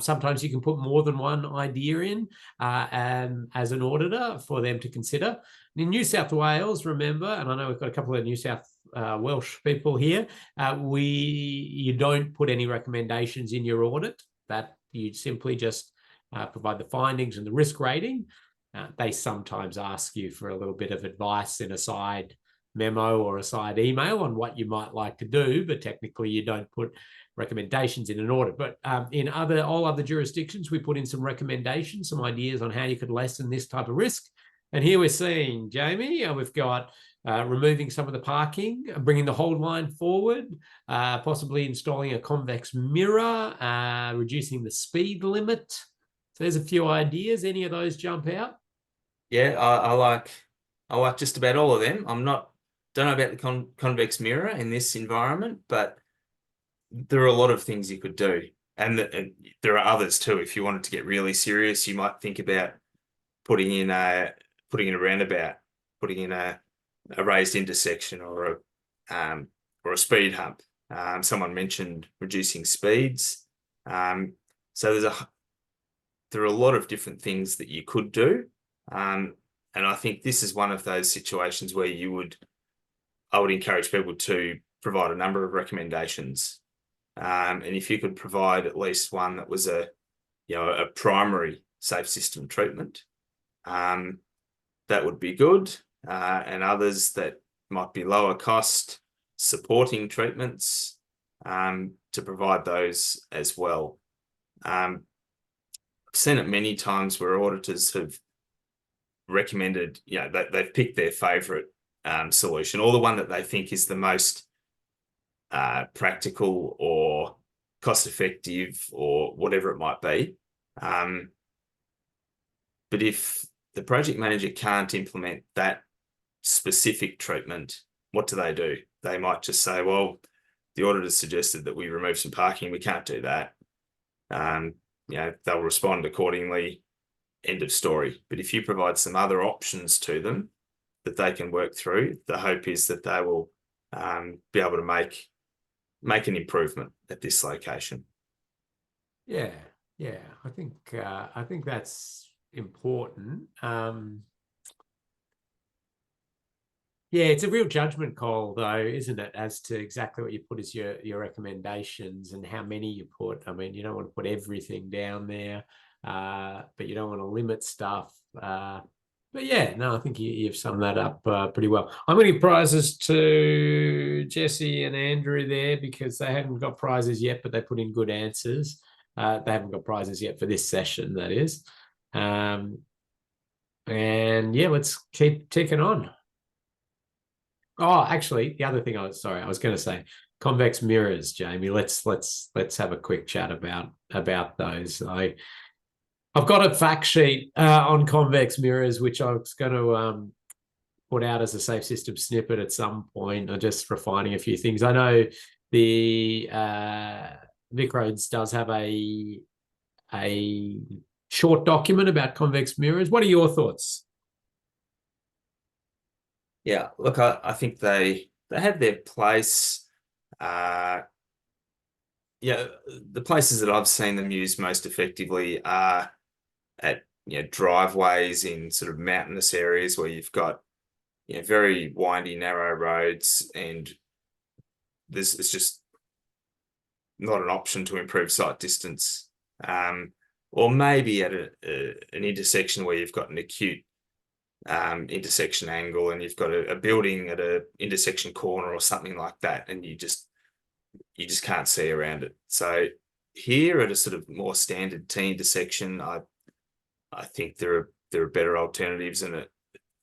Sometimes you can put more than one idea in and as an auditor for them to consider. In New South Wales, remember, and I know we've got a couple of New South Welsh people here, you don't put any recommendations in your audit. That you simply just provide the findings and the risk rating. They sometimes ask you for a little bit of advice in a side memo or a side email on what you might like to do, but technically you don't put recommendations in an audit. But in all other jurisdictions, we put in some recommendations, some ideas on how you could lessen this type of risk. And here we're seeing, Jamie, we've got removing some of the parking, bringing the hold line forward, possibly installing a convex mirror, reducing the speed limit. So there's a few ideas. Any of those jump out? Yeah, I like just about all of them. Don't know about the convex mirror in this environment, but there are a lot of things you could do. And there are others too. If you wanted to get really serious, you might think about putting in a roundabout, putting in a raised intersection or a speed hump. Someone mentioned reducing speeds. So there are a lot of different things that you could do. And I think this is one of those situations where I would encourage people to provide a number of recommendations. And if you could provide at least one that was a primary safe system treatment, that would be good. And others that might be lower cost supporting treatments, to provide those as well. I've seen it many times where auditors have recommended, they've picked their favourite solution, or the one that they think is the most practical or cost effective or whatever it might be. But if the project manager can't implement that specific treatment, what do? They might just say, well, the auditor suggested that we remove some parking. We can't do that. They'll respond accordingly. End of story. But if you provide some other options to them that they can work through, the hope is that they will be able to make an improvement at this location. Yeah. I think that's important. Yeah, it's a real judgment call, though, isn't it, as to exactly what you put as your recommendations and how many you put. I mean, you don't want to put everything down there, but you don't want to limit stuff. But yeah, no, I think you've summed that up pretty well. I'm going to give prizes to Jesse and Andrew there because they haven't got prizes yet, but they put in good answers. They haven't got prizes yet for this session, that is. And yeah, let's keep ticking on. Oh, actually, the other thing I was going to say, convex mirrors, Jamie. Let's have a quick chat about those. I've got a fact sheet on convex mirrors, which I was going to put out as a safe system snippet at some point. I'm just refining a few things. I know the VicRoads does have a short document about convex mirrors. What are your thoughts? Yeah, look, I think they they have their place. Yeah, the places that I've seen them used most effectively are at driveways in sort of mountainous areas where you've got very windy, narrow roads, and it's just not an option to improve sight distance. Or maybe at an intersection where you've got an acute intersection angle and you've got a building at a intersection corner or something like that, and you just can't see around it. So here at a sort of more standard T intersection, I think there are better alternatives, and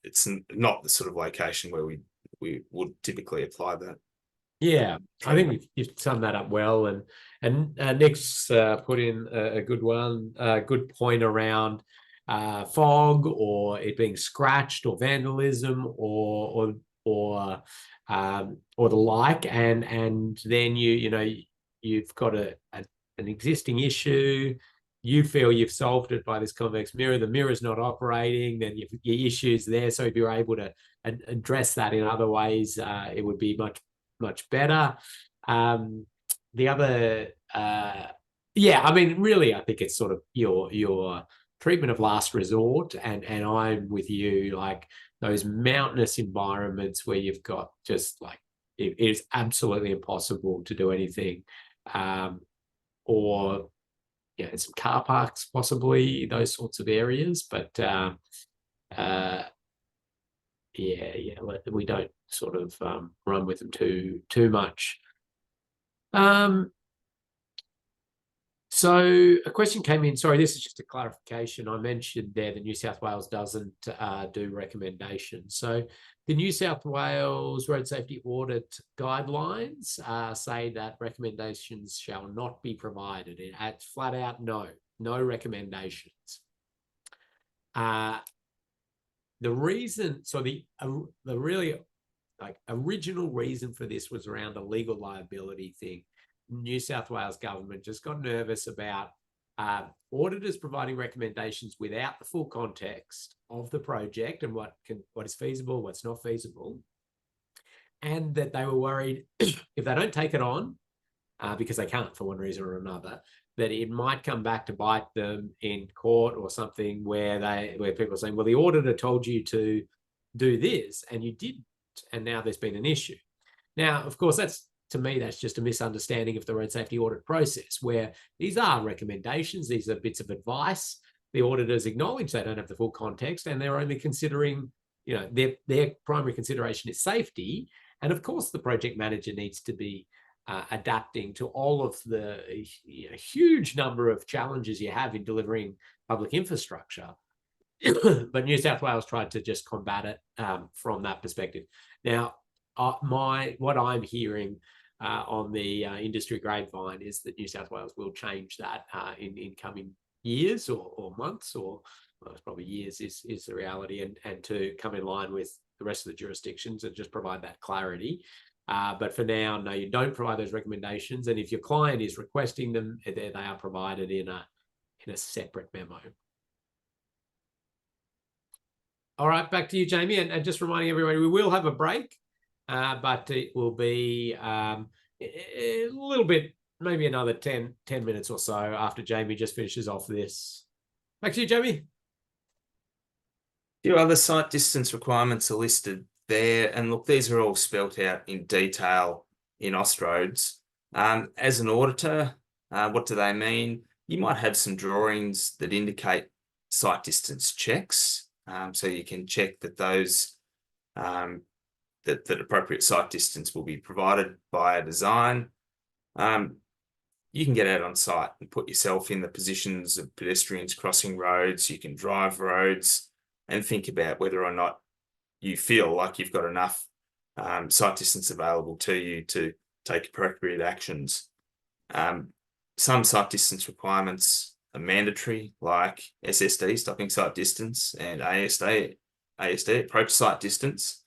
it's not the sort of location where we would typically apply that. Yeah, I think you've summed that up well, and Nick's put in a good one, a good point around fog or it being scratched or vandalism or the like, and then you've got an existing issue. You feel you've solved it by this convex mirror. The mirror's not operating, then your issues there. So if you're able to address that in other ways, it would be much better. The other, I mean, really, I think it's sort of your treatment of last resort, and I'm with you, like those mountainous environments where you've got just like it is absolutely impossible to do anything, or some car parks, possibly those sorts of areas, but we don't sort of run with them too much. So a question came in. Sorry, this is just a clarification. I mentioned there the New South Wales doesn't do recommendations. So the New South Wales Road Safety Audit guidelines say that recommendations shall not be provided. It's flat out no recommendations. The reason, so the really original reason for this was around a legal liability thing. New South Wales government just got nervous about auditors providing recommendations without the full context of the project and what is feasible, what's not feasible, and that they were worried if they don't take it on, because they can't for one reason or another, that it might come back to bite them in court or something where people are saying, well, the auditor told you to do this and you didn't, and now there's been an issue. Now, of course, to me, that's just a misunderstanding of the road safety audit process, where these are recommendations, these are bits of advice. The auditors acknowledge they don't have the full context, and they're only considering, their primary consideration is safety. And of course, the project manager needs to be adapting to all of the huge number of challenges you have in delivering public infrastructure. But New South Wales tried to just combat it from that perspective. Now, what I'm hearing on the industry grapevine is that New South Wales will change that in coming years or months, or well, it's probably years is the reality, and to come in line with the rest of the jurisdictions and just provide that clarity. But for now, no, you don't provide those recommendations, and if your client is requesting them, they are provided in a separate memo. All right, back to you, Jamie, and just reminding everybody, we will have a break, but it will be a little bit, maybe another 10 minutes or so after Jamie just finishes off this. Back to you, Jamie. A few other site distance requirements are listed there, and look, these are all spelt out in detail in Austroads. As an auditor, what do they mean? You might have some drawings that indicate site distance checks, so you can check that those that appropriate site distance will be provided by a design. You can get out on site and put yourself in the positions of pedestrians crossing roads. You can drive roads and think about whether or not you feel like you've got enough site distance available to you to take appropriate actions. Some site distance requirements are mandatory, like SSD, stopping site distance, and ASD, approach site distance.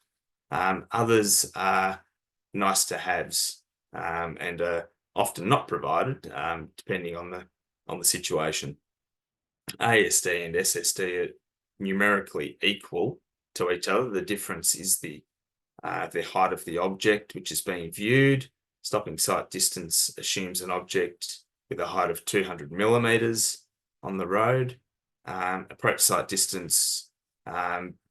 Others are nice to haves and are often not provided, depending on the situation. ASD and SSD are numerically equal to each other. The difference is the the height of the object which is being viewed. Stopping sight distance assumes an object with a height of 200 millimeters on the road. Approach sight distance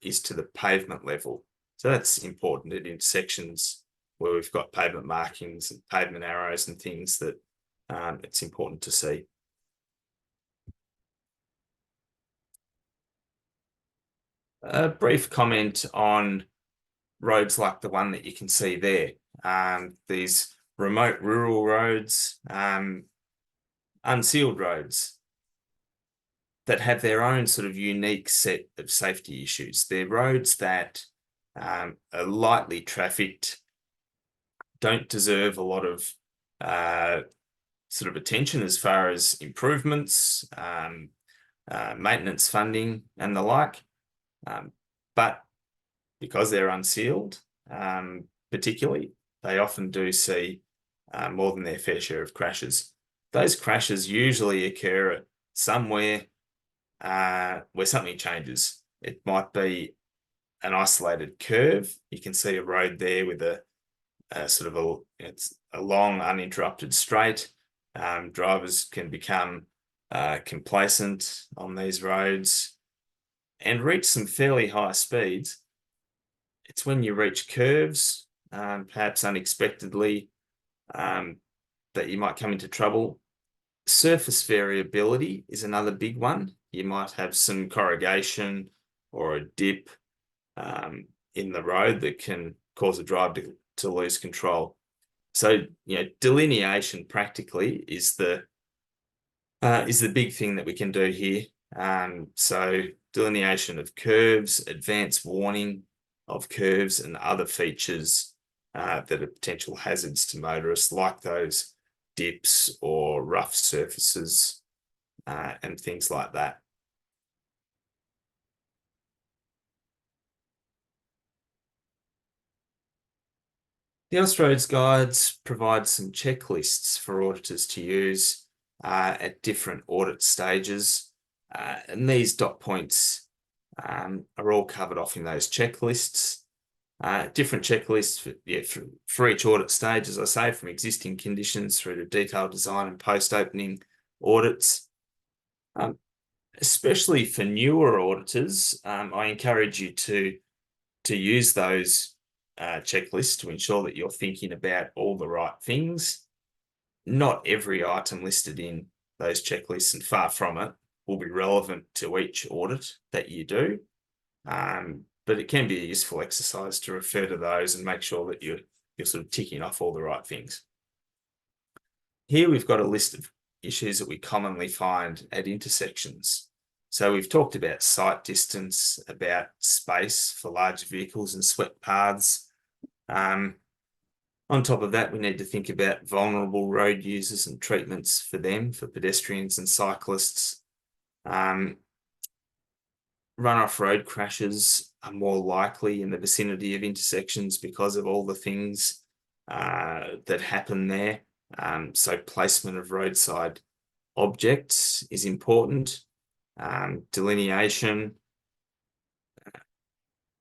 is to the pavement level. So that's important at intersections where we've got pavement markings and pavement arrows and things that it's important to see. A brief comment on roads like the one that you can see there. These remote rural roads, unsealed roads that have their own sort of unique set of safety issues. They're roads that are lightly trafficked, don't deserve a lot of sort of attention as far as improvements, maintenance funding and the like. But because they're unsealed, particularly, they often do see more than their fair share of crashes. Those crashes usually occur at somewhere where something changes. It might be an isolated curve. You can see a road there with a sort of it's a long uninterrupted straight. Drivers can become complacent on these roads and reach some fairly high speeds. It's when you reach curves, perhaps unexpectedly, that you might come into trouble. Surface variability is another big one. You might have some corrugation or a dip in the road that can cause a driver to lose control. So, delineation practically is the big thing that we can do here. So delineation of curves, advanced warning of curves and other features that are potential hazards to motorists, like those dips or rough surfaces and things like that. The Austroads guides provide some checklists for auditors to use at different audit stages. And these dot points are all covered off in those checklists. Different checklists for each audit stage, as I say, from existing conditions through to detailed design and post-opening audits. Especially for newer auditors, I encourage you to use those checklists to ensure that you're thinking about all the right things. Not every item listed in those checklists, and far from it, will be relevant to each audit that you do. But it can be a useful exercise to refer to those and make sure that you're sort of ticking off all the right things. Here we've got a list of issues that we commonly find at intersections. So we've talked about sight distance, about space for large vehicles and swept paths. On top of that, we need to think about vulnerable road users and treatments for them, for pedestrians and cyclists. Run-off road crashes are more likely in the vicinity of intersections because of all the things that happen there. So placement of roadside objects is important, delineation,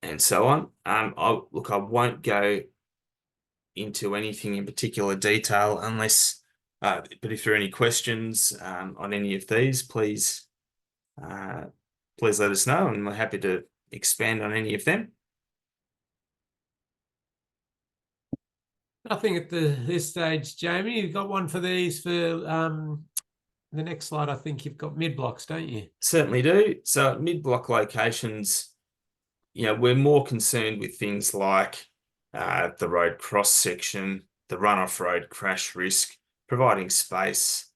and so on. I won't go into anything in particular detail unless, but if there are any questions on any of these, please let us know, and we're happy to expand on any of them. Nothing at this stage, Jamie. You've got one for these for the next slide. I think you've got mid-blocks, don't you? Certainly do. So at mid-block locations, we're more concerned with things like the road cross-section, the run-off road crash risk, providing space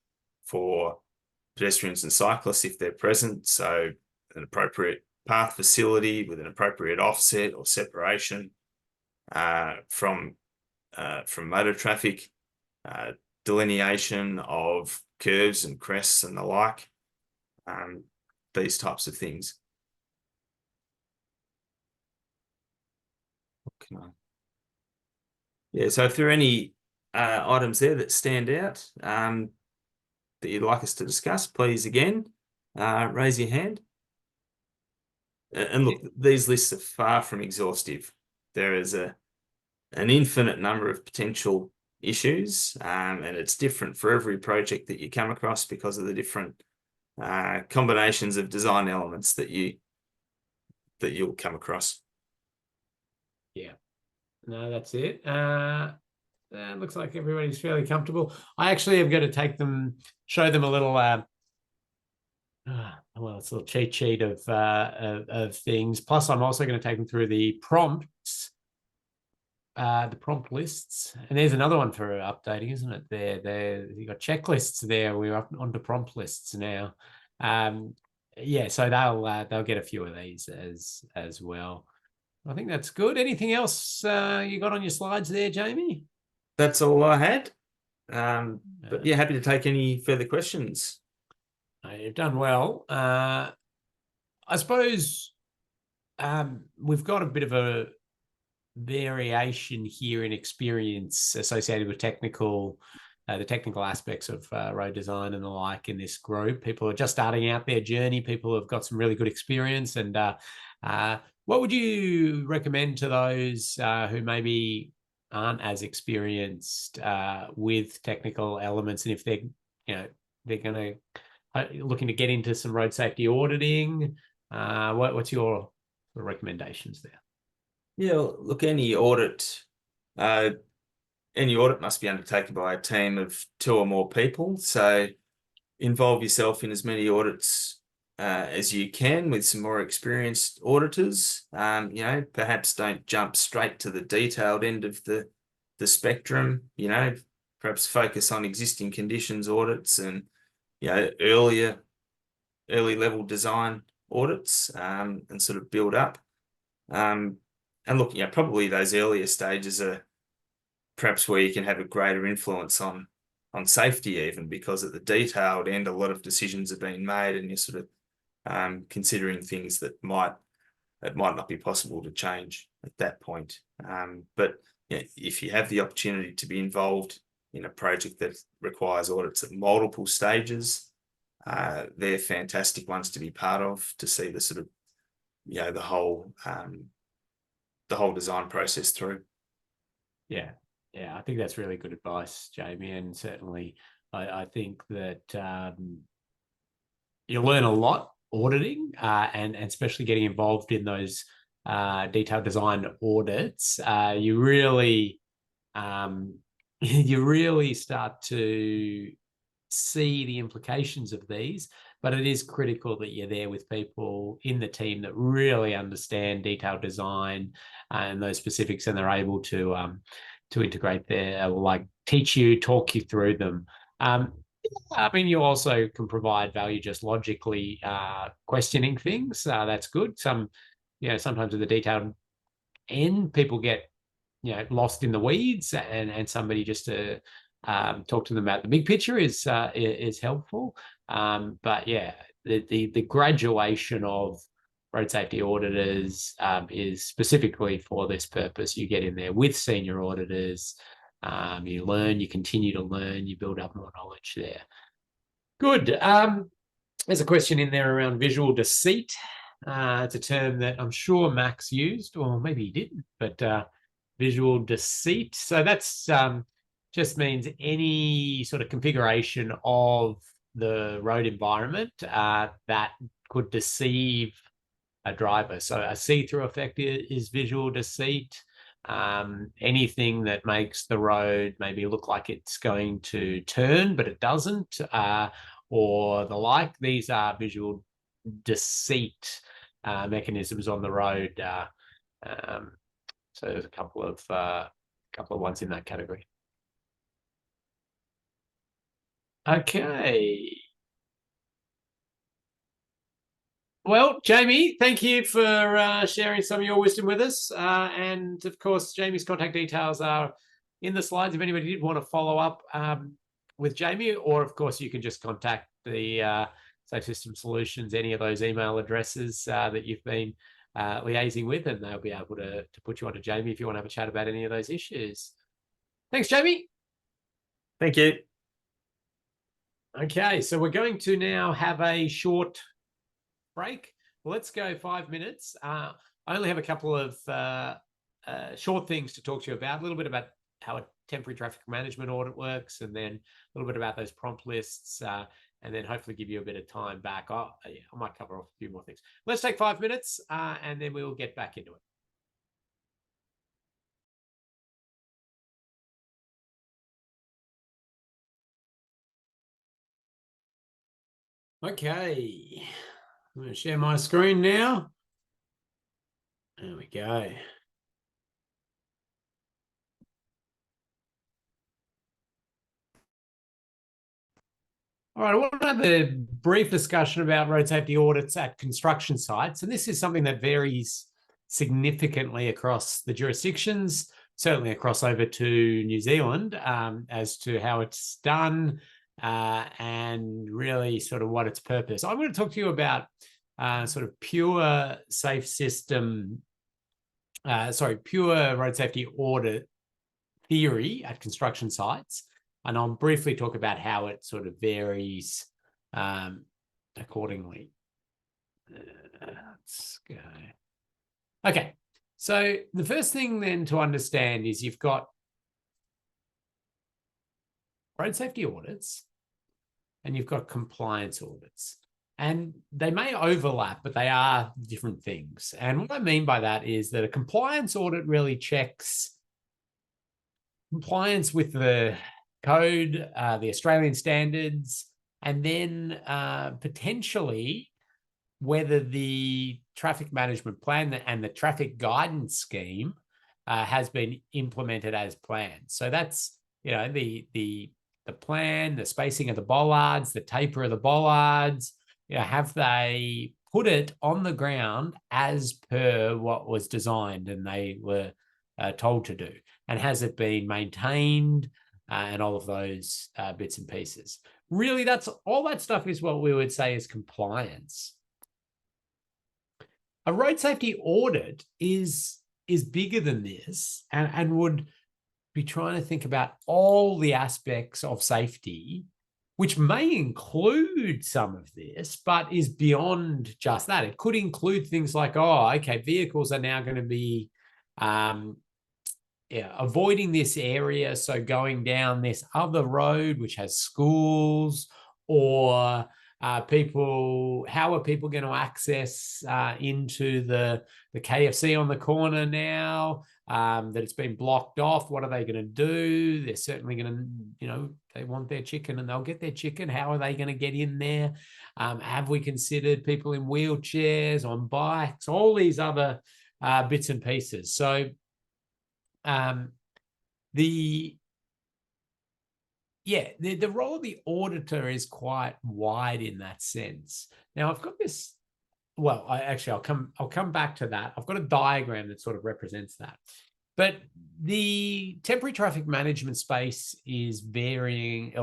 for pedestrians and cyclists if they're present. So an appropriate path facility with an appropriate offset or separation from motor traffic, delineation of curves and crests and the like, these types of things. Yeah, so if there are any items there that stand out that you'd like us to discuss, please again raise your hand. And look, these lists are far from exhaustive. There is a an infinite number of potential issues, and it's different for every project that you come across because of the different combinations of design elements that you'll come across. Yeah, no, that's it. Looks like everybody's fairly comfortable. I actually am going to show them a little, well, it's a little cheat sheet of things. Plus, I'm also going to take them through the prompts, the prompt lists. And there's another one for updating, isn't it? There, you got checklists there. We're up onto prompt lists now. Yeah, so they'll get a few of these as well. I think that's good. Anything else you got on your slides there, Jamie? That's all I had. But yeah, happy to take any further questions. You've done well. I suppose we've got a bit of a variation here in experience associated with the technical aspects of road design and the like in this group. People are just starting out their journey. People have got some really good experience. And what would you recommend to those who maybe aren't as experienced with technical elements, and if they're going to looking to get into some road safety auditing? What's your recommendations there? Yeah, look, any audit must be undertaken by a team of 2 or more people. So involve yourself in as many audits as you can with some more experienced auditors. Perhaps don't jump straight to the detailed end of the spectrum. Perhaps focus on existing conditions audits and early level design audits, and sort of build up. And look, probably those earlier stages are perhaps where you can have a greater influence on safety, even because at the detailed end, a lot of decisions are being made, and you're sort of considering things that might not be possible to change at that point. But if you have the opportunity to be involved in a project that requires audits at multiple stages, they're fantastic ones to be part of, to see the sort of the whole design process through. Yeah, I think that's really good advice, Jamie, and certainly I think that you learn a lot auditing, and especially getting involved in those detailed design audits. You really start to see the implications of these, but it is critical that you're there with people in the team that really understand detailed design and those specifics, and they're able to integrate there, or talk you through them. I mean, you also can provide value just logically questioning things. That's good. Sometimes with the detailed end, people get lost in the weeds, and somebody just to talk to them about the big picture is helpful. But yeah, the graduation of road safety auditors is specifically for this purpose. You get in there with senior auditors, you learn, you continue to learn, you build up more knowledge there. Good. There's a question in there around visual deceit. It's a term that I'm sure Max used, or maybe he didn't, but visual deceit. So that's just means any sort of configuration of the road environment that could deceive a driver. So a see-through effect is visual deceit. Anything that makes the road maybe look like it's going to turn, but it doesn't, or the like. These are visual deceit mechanisms on the road. So there's a couple of ones in that category. Okay. Well, Jamie, thank you for sharing some of your wisdom with us. And of course, Jamie's contact details are in the slides if anybody did want to follow up with Jamie, or of course, you can just contact the Safe System Solutions, any of those email addresses that you've been liaising with, and they'll be able to put you on to Jamie if you want to have a chat about any of those issues. Thanks, Jamie. Thank you. Okay, so we're going to now have a short break. Let's go 5 minutes. I only have a couple of short things to talk to you about, a little bit about how a temporary traffic management audit works, and then a little bit about those prompt lists, and then hopefully give you a bit of time back. I might cover off a few more things. Let's take 5 minutes, and then we will get back into it. Okay, I'm going to share my screen now. There we go. All right, I want to have a brief discussion about road safety audits at construction sites. And this is something that varies significantly across the jurisdictions, certainly across over to New Zealand, as to how it's done and really sort of what its purpose. I'm going to talk to you about sort of pure pure road safety audit theory at construction sites. And I'll briefly talk about how it sort of varies accordingly. Let's go. Okay, so the first thing then to understand is you've got road safety audits and you've got compliance audits. And they may overlap, but they are different things. And what I mean by that is that a compliance audit really checks compliance with the code, the Australian standards, and then potentially whether the traffic management plan and the traffic guidance scheme has been implemented as planned. So that's, you know, the plan, the spacing of the bollards, the taper of the bollards, you know, have they put it on the ground as per what was designed and they were told to do? And has it been maintained and all of those bits and pieces? Really, that's all that stuff is what we would say is compliance. A road safety audit is bigger than this and would be trying to think about all the aspects of safety, which may include some of this, but is beyond just that. It could include things like, oh, okay, vehicles are now going to be avoiding this area, so going down this other road which has schools, or how are people going to access into the KFC on the corner now that it's been blocked off? What are they going to do? They're certainly going to, you know, they want their chicken and they'll get their chicken. How are they going to get in there? Have we considered people in wheelchairs, on bikes, all these other bits and pieces? So the role of the auditor is quite wide in that sense. Now I've got this. Well, I'll come back to that. I've got a diagram that sort of represents that. But the temporary traffic management space is varying,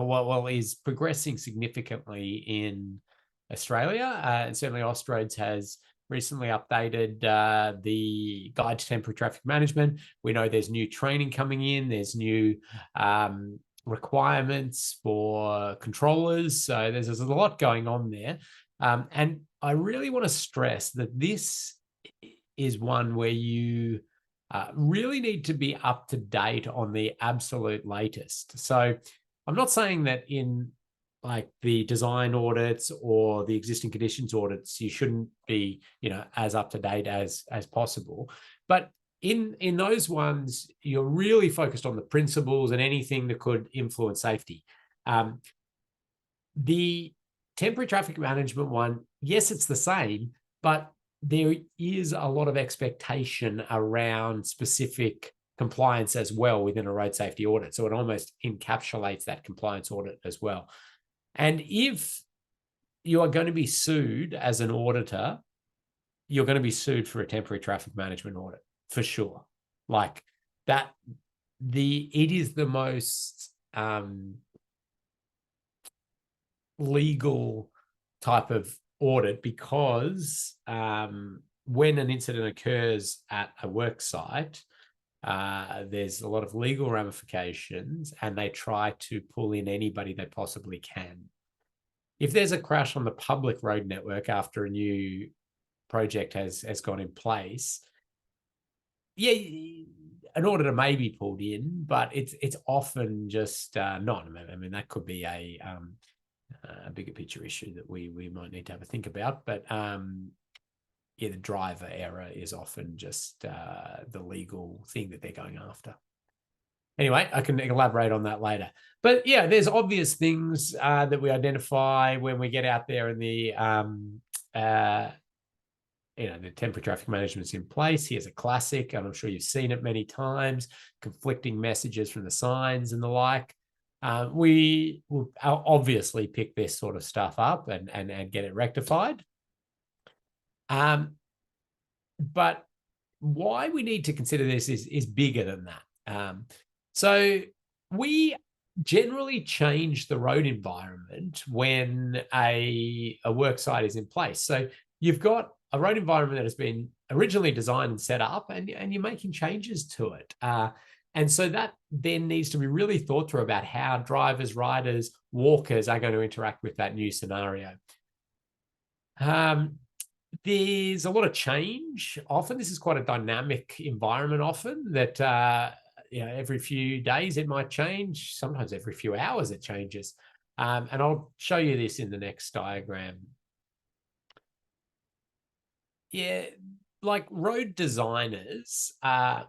is progressing significantly in Australia. And certainly Austroads has recently updated the guide to temporary traffic management. We know there's new training coming in. There's new requirements for controllers. So there's a lot going on there. And I really want to stress that this is one where you really need to be up to date on the absolute latest. So I'm not saying that in like the design audits or the existing conditions audits, you shouldn't be, you know, as up to date as possible. But in those ones, you're really focused on the principles and anything that could influence safety. The temporary traffic management one, yes, it's the same, but there is a lot of expectation around specific compliance as well within a road safety audit. So it almost encapsulates that compliance audit as well. And if you are going to be sued as an auditor, you're going to be sued for a temporary traffic management audit for sure. Like that, it is the most legal type of audit because when an incident occurs at a work site, there's a lot of legal ramifications and they try to pull in anybody they possibly can. If there's a crash on the public road network after a new project has gone in place, yeah, an auditor may be pulled in, but it's often just not. I mean, that could be a bigger picture issue that we might need to have a think about. But yeah, the driver error is often just the legal thing that they're going after. Anyway, I can elaborate on that later. But yeah, there's obvious things that we identify when we get out there and the the temporary traffic management's in place. Here's a classic, and I'm sure you've seen it many times, conflicting messages from the signs and the like. We will obviously pick this sort of stuff up and get it rectified. But why we need to consider this is bigger than that. So we generally change the road environment when a work site is in place. So you've got a road environment that has been originally designed and set up, and you're making changes to it. And so that then needs to be really thought through about how drivers, riders, walkers are going to interact with that new scenario. There's a lot of change. Often this is quite a dynamic environment often that every few days it might change. Sometimes every few hours it changes. And I'll show you this in the next diagram. Yeah, like road designers are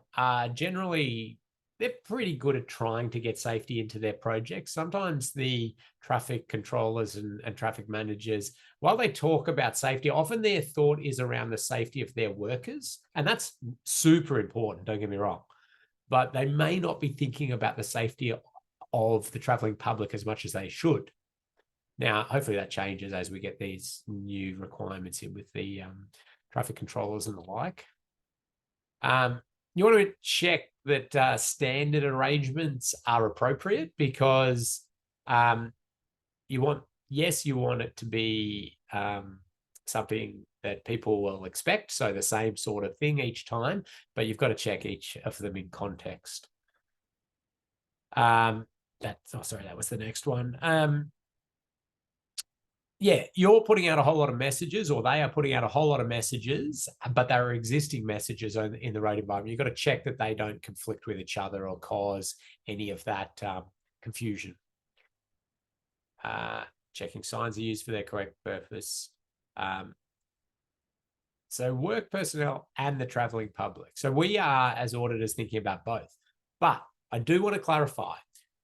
generally, they're pretty good at trying to get safety into their projects. Sometimes the traffic controllers and traffic managers, while they talk about safety, often their thought is around the safety of their workers. And that's super important, don't get me wrong. But they may not be thinking about the safety of the traveling public as much as they should. Now, hopefully that changes as we get these new requirements in with the traffic controllers and the like. You want to check that standard arrangements are appropriate, because you want it to be something that people will expect, so the same sort of thing each time, but you've got to check each of them in context. That was the next one. Yeah, you're putting out a whole lot of messages, or they are putting out a whole lot of messages, but there are existing messages in the road environment. You've got to check that they don't conflict with each other or cause any of that confusion. Checking signs are used for their correct purpose. So work personnel and the traveling public. So we are, as auditors, thinking about both. But I do want to clarify,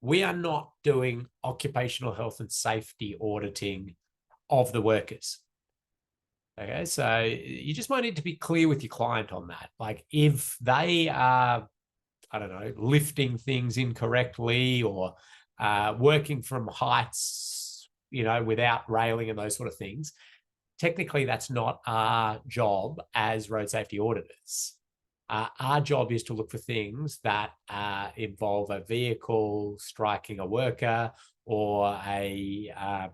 we are not doing occupational health and safety auditing of the workers. Okay, so you just might need to be clear with your client on that. Like if they are, I don't know, lifting things incorrectly or working from heights, without railing and those sort of things, technically that's not our job as road safety auditors. Our job is to look for things that involve a vehicle striking a worker, or a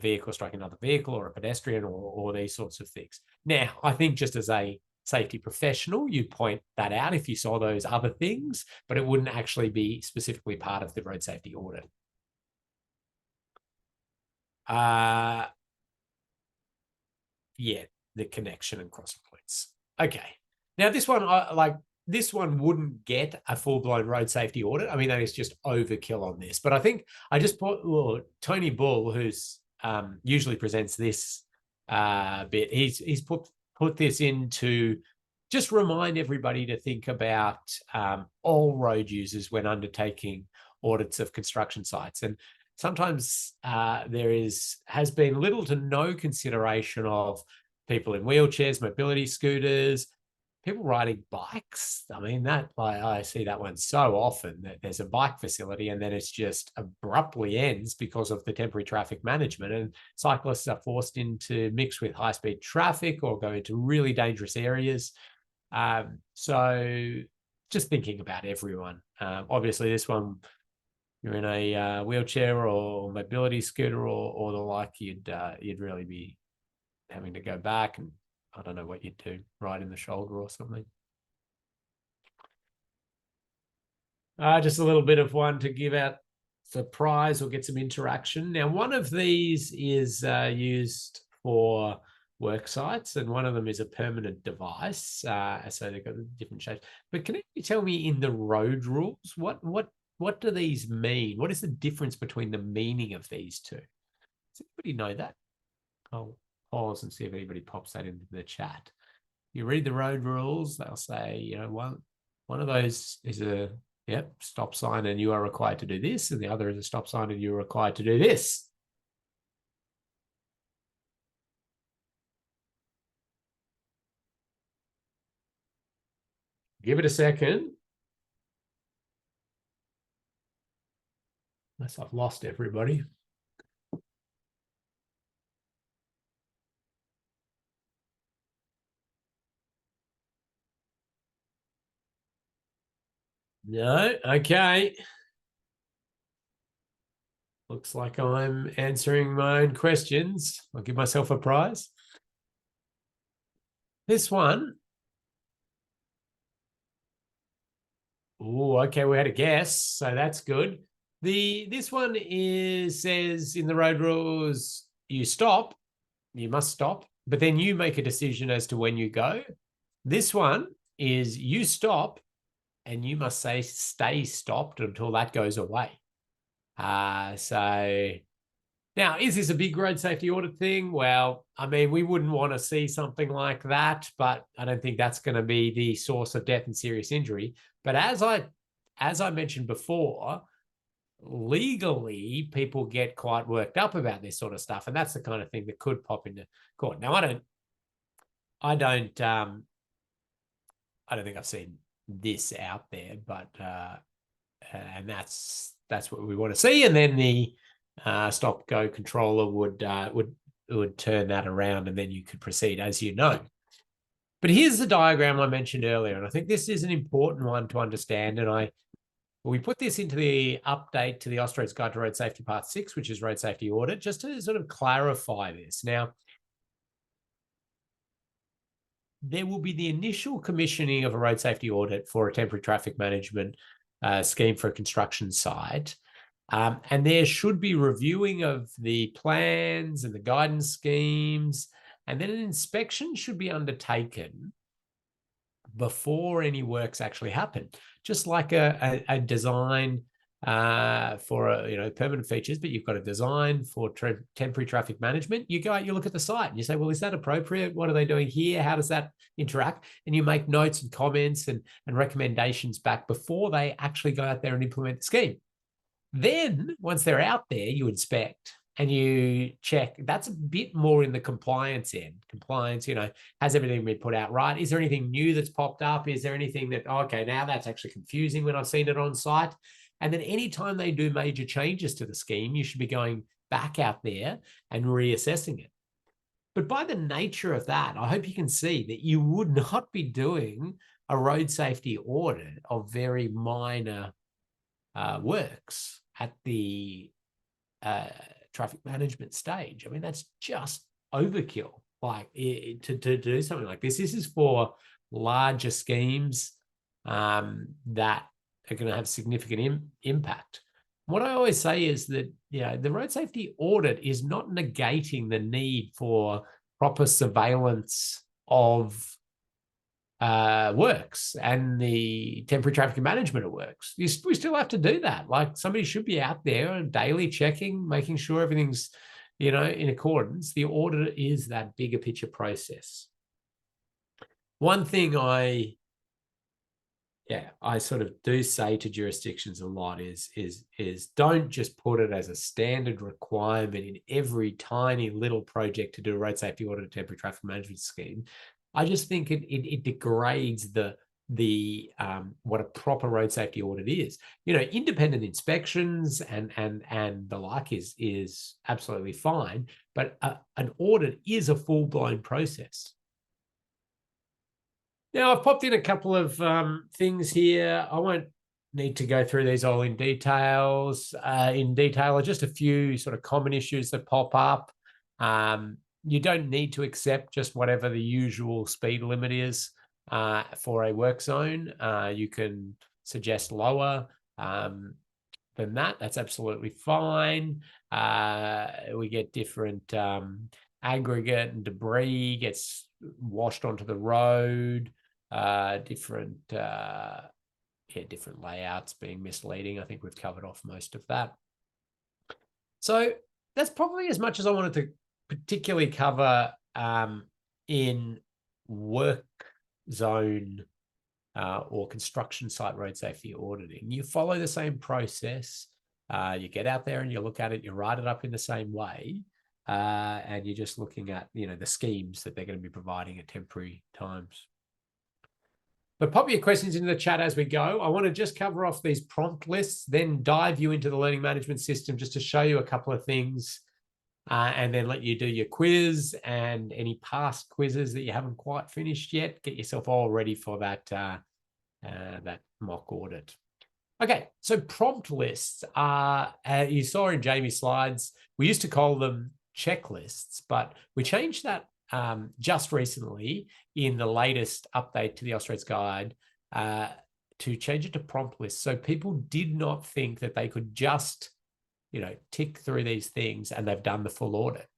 vehicle striking another vehicle, or a pedestrian, or these sorts of things. Now, I think just as a safety professional, you point that out if you saw those other things, but it wouldn't actually be specifically part of the road safety audit. Yeah, the connection and crossing points. Okay. Now, this one wouldn't get a full-blown road safety audit. I mean, that is just overkill on this. But I think I just put Tony Bull, who's usually presents this bit, he's put this in to just remind everybody to think about all road users when undertaking audits of construction sites. And sometimes has been little to no consideration of people in wheelchairs, mobility scooters, people riding bikes. I mean, I see that one so often, that there's a bike facility and then it's just abruptly ends because of the temporary traffic management, and cyclists are forced into mix with high-speed traffic or go into really dangerous areas. So just thinking about everyone. Obviously, this one, you're in a wheelchair or mobility scooter or the like, you'd really be having to go back, and I don't know what you'd do, right in the shoulder or something. Just a little bit of one to give out for prize or get some interaction. Now, one of these is used for work sites, and one of them is a permanent device. So they've got different shapes. But can you tell me, in the road rules, what do these mean? What is the difference between the meaning of these two? Does anybody know that? I'll pause and see if anybody pops that into the chat. You read the road rules, they'll say, one of those is a stop sign and you are required to do this, and the other is a stop sign and you're required to do this. Give it a second. Unless I've lost everybody. No, okay. Looks like I'm answering my own questions. I'll give myself a prize. This one. Oh, okay, we had a guess, so that's good. This one says in the road rules, you must stop, but then you make a decision as to when you go. This one is you stop and you must say stay stopped until that goes away. So now, is this a big road safety audit thing? Well, I mean, we wouldn't want to see something like that, but I don't think that's going to be the source of death and serious injury. But as I mentioned before, legally, people get quite worked up about this sort of stuff, and that's the kind of thing that could pop into court. Now, I don't think I've seen this out there, but and that's what we want to see. And then the stop go controller would turn that around, and then you could proceed as you know. But here's the diagram I mentioned earlier, and I think this is an important one to understand. And we put this into the update to the Austra's Guide to Road Safety Part 6, which is road safety audit, just to sort of clarify this. Now, there will be the initial commissioning of a road safety audit for a temporary traffic management scheme for a construction site. And there should be reviewing of the plans and the guidance schemes, and then an inspection should be undertaken before any works actually happen. Just like a design for permanent features, but you've got a design for temporary traffic management. You go out, you look at the site, and you say, well, is that appropriate? What are they doing here? How does that interact? And you make notes and comments and recommendations back before they actually go out there and implement the scheme. Then, once they're out there, you inspect and you check. That's a bit more in the compliance end. Compliance, has everything been put out right? Is there anything new that's popped up? Is there anything that, okay, now that's actually confusing when I've seen it on site? And then anytime they do major changes to the scheme, you should be going back out there and reassessing it. But by the nature of that, I hope you can see that you would not be doing a road safety audit of very minor works at the traffic management stage. I mean, that's just overkill. Like to do something like this. This is for larger schemes that are going to have significant impact. What I always say is that the road safety audit is not negating the need for proper surveillance of works and the temporary traffic management of works. We still have to do that. Like, somebody should be out there daily checking, making sure everything's in accordance. The audit is that bigger picture process. One thing I sort of do say to jurisdictions a lot is don't just put it as a standard requirement in every tiny little project to do a road safety audit, a temporary traffic management scheme. I just think it degrades the what a proper road safety audit is. Independent inspections and the like is absolutely fine, but an audit is a full-blown process. Now, I've popped in a couple of things here. I won't need to go through these all in detail. Just a few sort of common issues that pop up. You don't need to accept just whatever the usual speed limit is for a work zone. You can suggest lower than that. That's absolutely fine. We get different aggregate and debris gets washed onto the road, different layouts being misleading. I think we've covered off most of that. So that's probably as much as I wanted to particularly cover in work zone or construction site road safety auditing. You follow the same process. You get out there and you look at it, you write it up in the same way, and you're just looking at, the schemes that they're going to be providing at temporary times. But pop your questions into the chat as we go. I want to just cover off these prompt lists, then dive you into the learning management system just to show you a couple of things, and then let you do your quiz and any past quizzes that you haven't quite finished yet. Get yourself all ready for that, that mock audit. Okay, so prompt lists are, you saw in Jamie's slides, we used to call them checklists, but we changed that just recently in the latest update to the Austrates Guide to change it to prompt lists. So people did not think that they could just, tick through these things and they've done the full audit,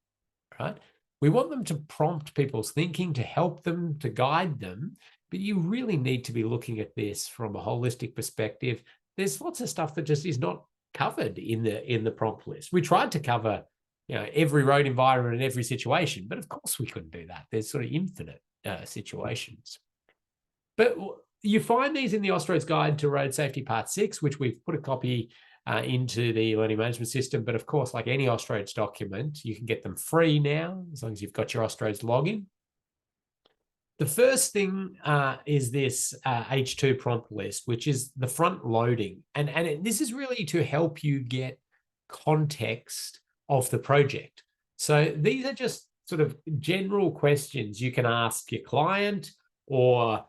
right? We want them to prompt people's thinking, to help them, to guide them, but you really need to be looking at this from a holistic perspective. There's lots of stuff that just is not covered in the prompt list. We tried to cover, every road environment and every situation, but of course we couldn't do that. There's sort of infinite situations. But you find these in the Austrates Guide to Road Safety Part 6, which we've put a copy into the learning management system. But of course, like any Austrates document, you can get them free now, as long as you've got your Austrates login. The first thing is this H2 prompt list, which is the front loading. And this is really to help you get context of the project. So these are just sort of general questions you can ask your client, or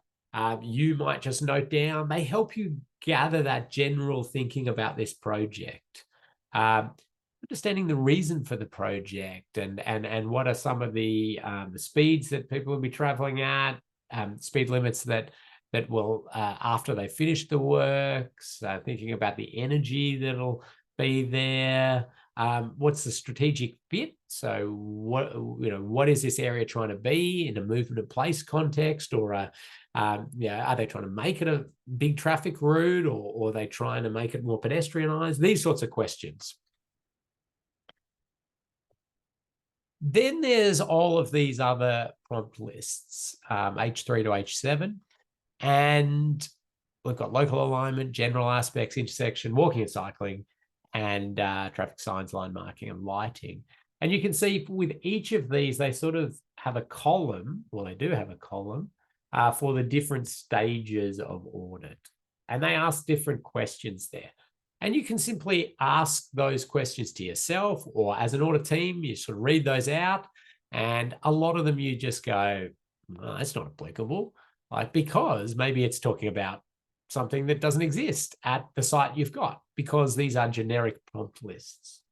you might just note down. They help you gather that general thinking about this project. Understanding the reason for the project and what are some of the speeds that people will be traveling at, speed limits that will, after they finish the works, thinking about the energy that'll be there, what's the strategic fit? So what is this area trying to be in a movement of place context, or are they trying to make it a big traffic route, or are they trying to make it more pedestrianized? These sorts of questions. Then there's all of these other prompt lists, H3 to H7, and we've got local alignment, general aspects, intersection, walking and cycling, and traffic signs, line marking, and lighting. And you can see with each of these, they sort of have a column, well, they do have a column for the different stages of audit. And they ask different questions there. And you can simply ask those questions to yourself, or as an audit team, you sort of read those out. And a lot of them you just go, oh, that's not applicable. Because maybe it's talking about something that doesn't exist at the site you've got, because these are generic prompt lists.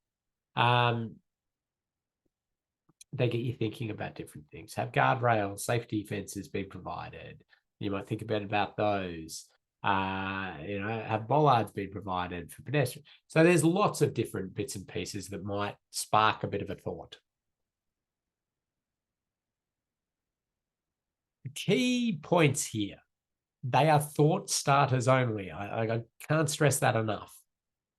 They get you thinking about different things. Have guardrails, safety fences been provided? You might think about those. Have bollards been provided for pedestrians? So there's lots of different bits and pieces that might spark a bit of a thought. The key points here, they are thought starters only. I can't stress that enough.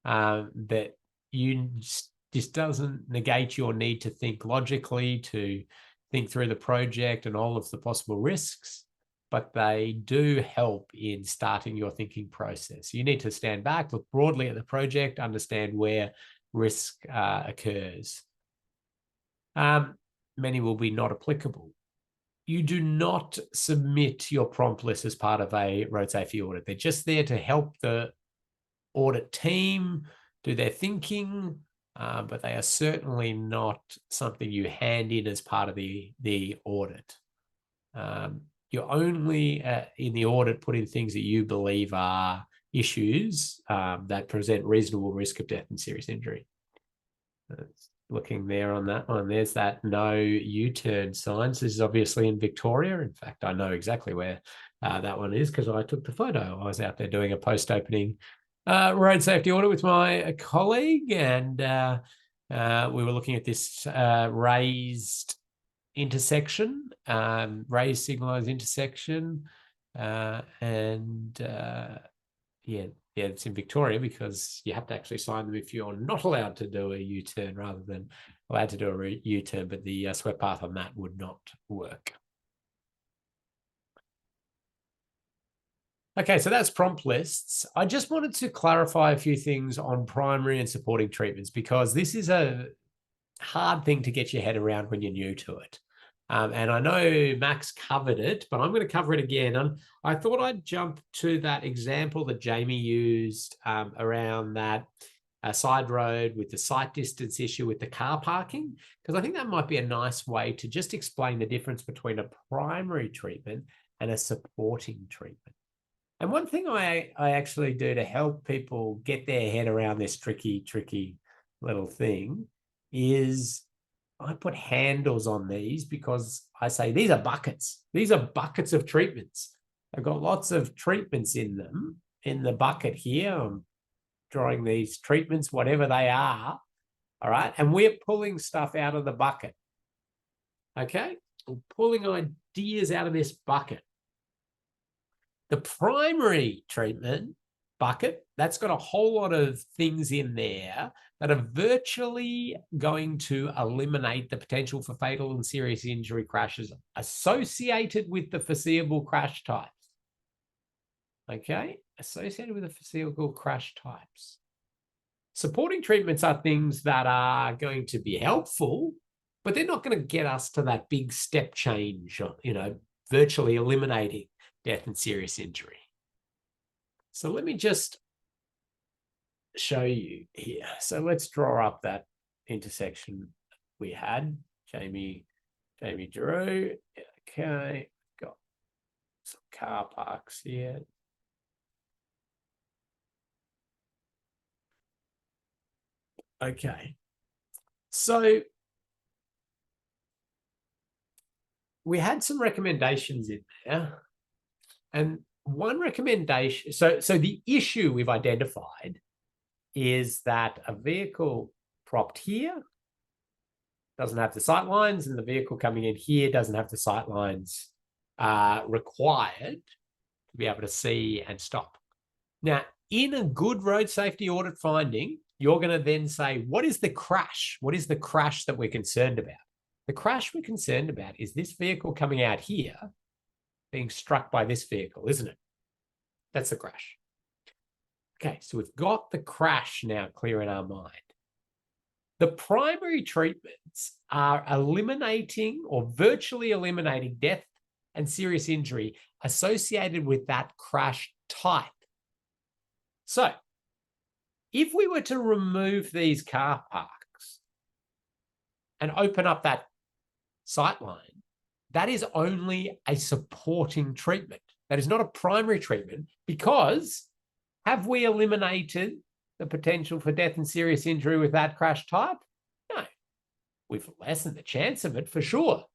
That this doesn't negate your need to think logically, to think through the project and all of the possible risks, but they do help in starting your thinking process. You need to stand back, look broadly at the project, understand where risk occurs. Many will be not applicable. You do not submit your prompt list as part of a road safety audit. They're just there to help the audit team do their thinking, but they are certainly not something you hand in as part of the audit. You're only in the audit put in things that you believe are issues that present reasonable risk of death and serious injury. Looking there on that one, there's that no U-turn sign. This is obviously in Victoria. In fact, I know exactly where that one is because I took the photo. I was out there doing a post-opening road safety audit with my colleague, and we were looking at this raised intersection, raised signalized intersection, yeah, it's in Victoria because you have to actually sign them if you're not allowed to do a U-turn rather than allowed to do a U-turn, but the swept path on that would not work. Okay, so that's prompt lists. I just wanted to clarify a few things on primary and supporting treatments because this is a hard thing to get your head around when you're new to it. And I know Max covered it, but I'm going to cover it again. And I thought I'd jump to that example that Jamie used around that side road with the sight distance issue with the car parking, because I think that might be a nice way to just explain the difference between a primary treatment and a supporting treatment. And one thing I actually do to help people get their head around this tricky little thing is I put handles on these because I say these are buckets. These are buckets of treatments. I've got lots of treatments in them in the bucket here. I'm drawing these treatments, whatever they are. All right. And we're pulling stuff out of the bucket. Okay. We're pulling ideas out of this bucket. The primary treatment bucket, that's got a whole lot of things in there that are virtually going to eliminate the potential for fatal and serious injury crashes associated with the foreseeable crash types. Okay, associated with the foreseeable crash types. Supporting treatments are things that are going to be helpful, but they're not going to get us to that big step change, virtually eliminating death and serious injury. So let me just show you here. So let's draw up that intersection we had. Jamie drew. Okay, got some car parks here. Okay, so we had some recommendations in there, and one recommendation. So the issue we've identified is that a vehicle propped here doesn't have the sight lines, and the vehicle coming in here doesn't have the sight lines required to be able to see and stop. Now, in a good road safety audit finding, you're going to then say, what is the crash? What is the crash that we're concerned about? The crash we're concerned about is this vehicle coming out here being struck by this vehicle, isn't it? That's the crash. Okay, so we've got the crash now clear in our mind. The primary treatments are eliminating or virtually eliminating death and serious injury associated with that crash type. So if we were to remove these car parks and open up that sight line, that is only a supporting treatment. That is not a primary treatment, because have we eliminated the potential for death and serious injury with that crash type? No. We've lessened the chance of it for sure.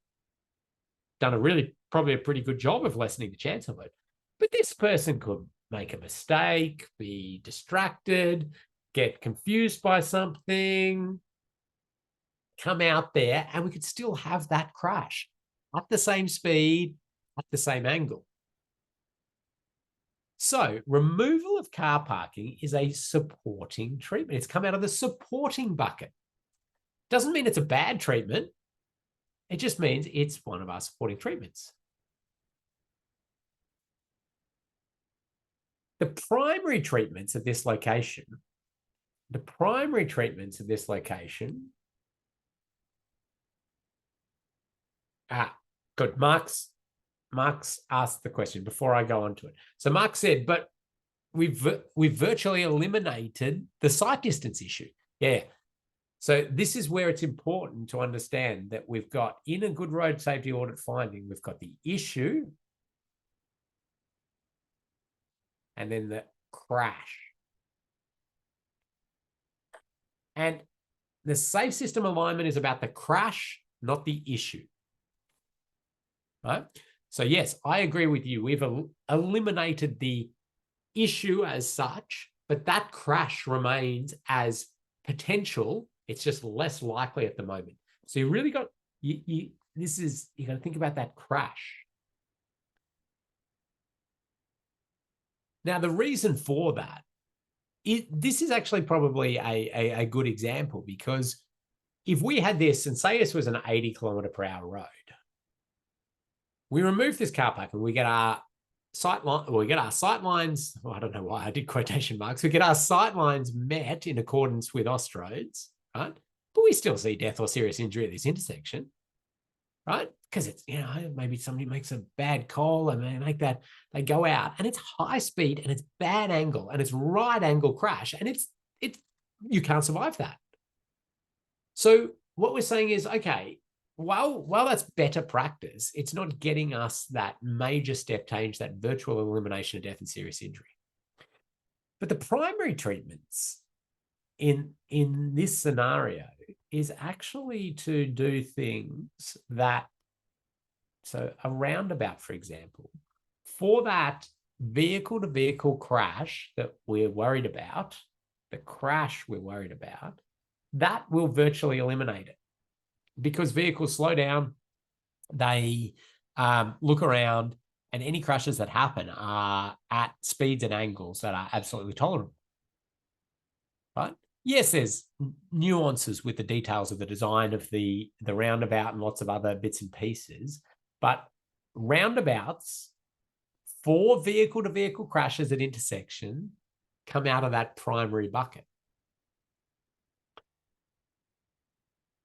Done probably a pretty good job of lessening the chance of it. But this person could make a mistake, be distracted, get confused by something, come out there, and we could still have that crash at the same speed, at the same angle. So removal of car parking is a supporting treatment. It's come out of the supporting bucket. Doesn't mean it's a bad treatment. It just means it's one of our supporting treatments. The primary treatments at this location, good. Mark's asked the question before I go on to it. So Mark said, but we've virtually eliminated the sight distance issue. Yeah. So this is where it's important to understand that we've got, in a good road safety audit finding, we've got the issue and then the crash. And the safe system alignment is about the crash, not the issue. Right? So yes, I agree with you. We've eliminated the issue as such, but that crash remains as potential. It's just less likely at the moment. So you really got, this is, you got to think about that crash. Now, the reason for that, this is actually probably a good example, because if we had this, and say this was an 80 km/h road, we remove this car park and we get our sight line, well, we get our sight lines. Well, I don't know why I did quotation marks. We get our sight lines met in accordance with Austroads, right? But we still see death or serious injury at this intersection, right? Because it's, maybe somebody makes a bad call and they go out, and it's high speed and it's bad angle and it's right angle crash, and it's you can't survive that. So what we're saying is, okay, while that's better practice, it's not getting us that major step change, that virtual elimination of death and serious injury. But the primary treatments in this scenario is actually to do things that, so a roundabout, for example, for that vehicle-to-vehicle crash that we're worried about, the crash we're worried about, that will virtually eliminate it, because vehicles slow down, they look around, and any crashes that happen are at speeds and angles that are absolutely tolerable, right? Yes, there's nuances with the details of the design of the roundabout and lots of other bits and pieces, but roundabouts for vehicle-to-vehicle crashes at intersection come out of that primary bucket.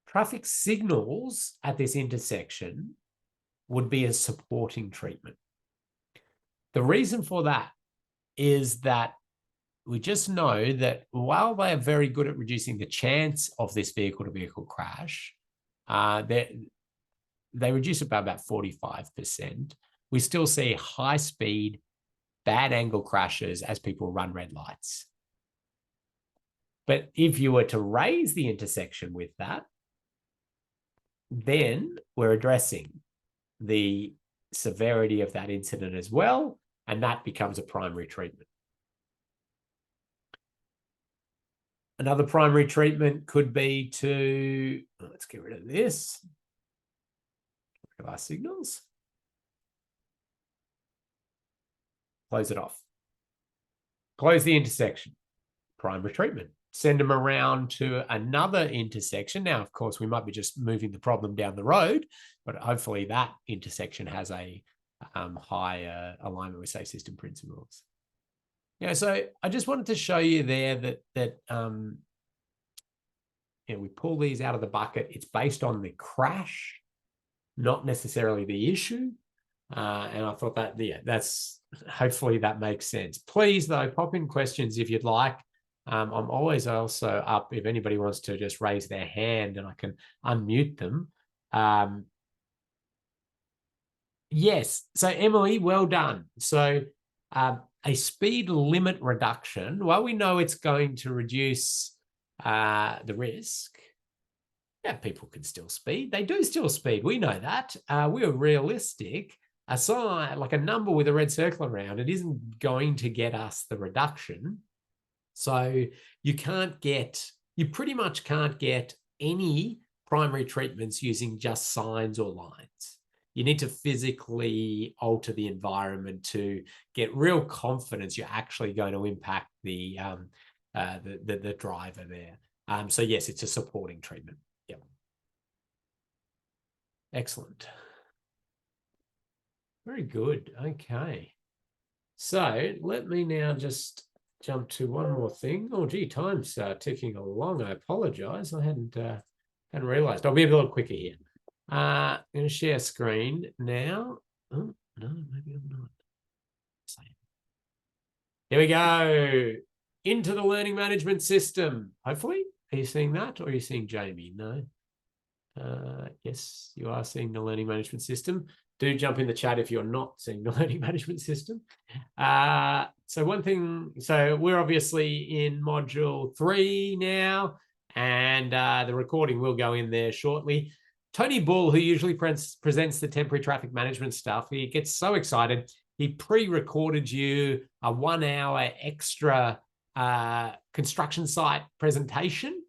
Traffic signals at this intersection would be a supporting treatment. The reason for that is that we just know that while they are very good at reducing the chance of this vehicle-to-vehicle crash, they reduce it by about 45%. We still see high-speed, bad angle crashes as people run red lights. But if you were to raise the intersection with that, then we're addressing the severity of that incident as well, and that becomes a primary treatment. Another primary treatment could be to, let's get rid of this, get rid of our signals, close it off, close the intersection, primary treatment. Send them around to another intersection. Now, of course, we might be just moving the problem down the road, but hopefully that intersection has a high alignment with safe system principles. So I just wanted to show you there that we pull these out of the bucket. It's based on the crash, not necessarily the issue. And I thought that, that's hopefully that makes sense. Please, though, pop in questions if you'd like. I'm always also up if anybody wants to just raise their hand and I can unmute them. Yes. So Emily, well done. So a speed limit reduction, while we know it's going to reduce the risk, people can still speed. They do still speed. We know that. We are realistic. A sign, like a number with a red circle around it, isn't going to get us the reduction. So you pretty much can't get any primary treatments using just signs or lines. You need to physically alter the environment to get real confidence you're actually going to impact the driver there. So yes, it's a supporting treatment. Yep. Excellent. Very good. Okay. So let me now just jump to one more thing. Oh, gee, time's ticking along. I apologize. I hadn't realized. I'll be a little quicker here. I'm going to share screen now. Oh, no, maybe I'm not. Here we go. Into the learning management system. Hopefully. Are you seeing that, or are you seeing Jamie? No. Yes, you are seeing the learning management system. Do jump in the chat if you're not seeing the learning management system. So one thing, so we're obviously in module 3 now, and the recording will go in there shortly. Tony Bull, who usually presents the temporary traffic management stuff, he gets so excited. He pre-recorded you a 1-hour extra construction site presentation.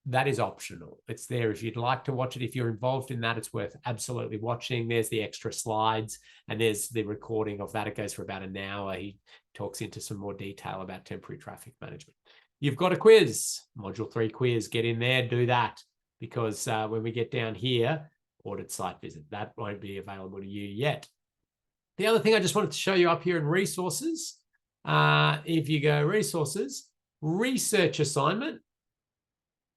that is optional. It's there if you'd like to watch it. If you're involved in that, it's worth absolutely watching. There's the extra slides and there's the recording of that. It goes for about an hour. He talks into some more detail about temporary traffic management. You've got a quiz, module 3 quiz. Get in there, do that, because when we get down here, audit site visit, that won't be available to you yet. The other thing I just wanted to show you up here in resources, if you go resources, research assignment,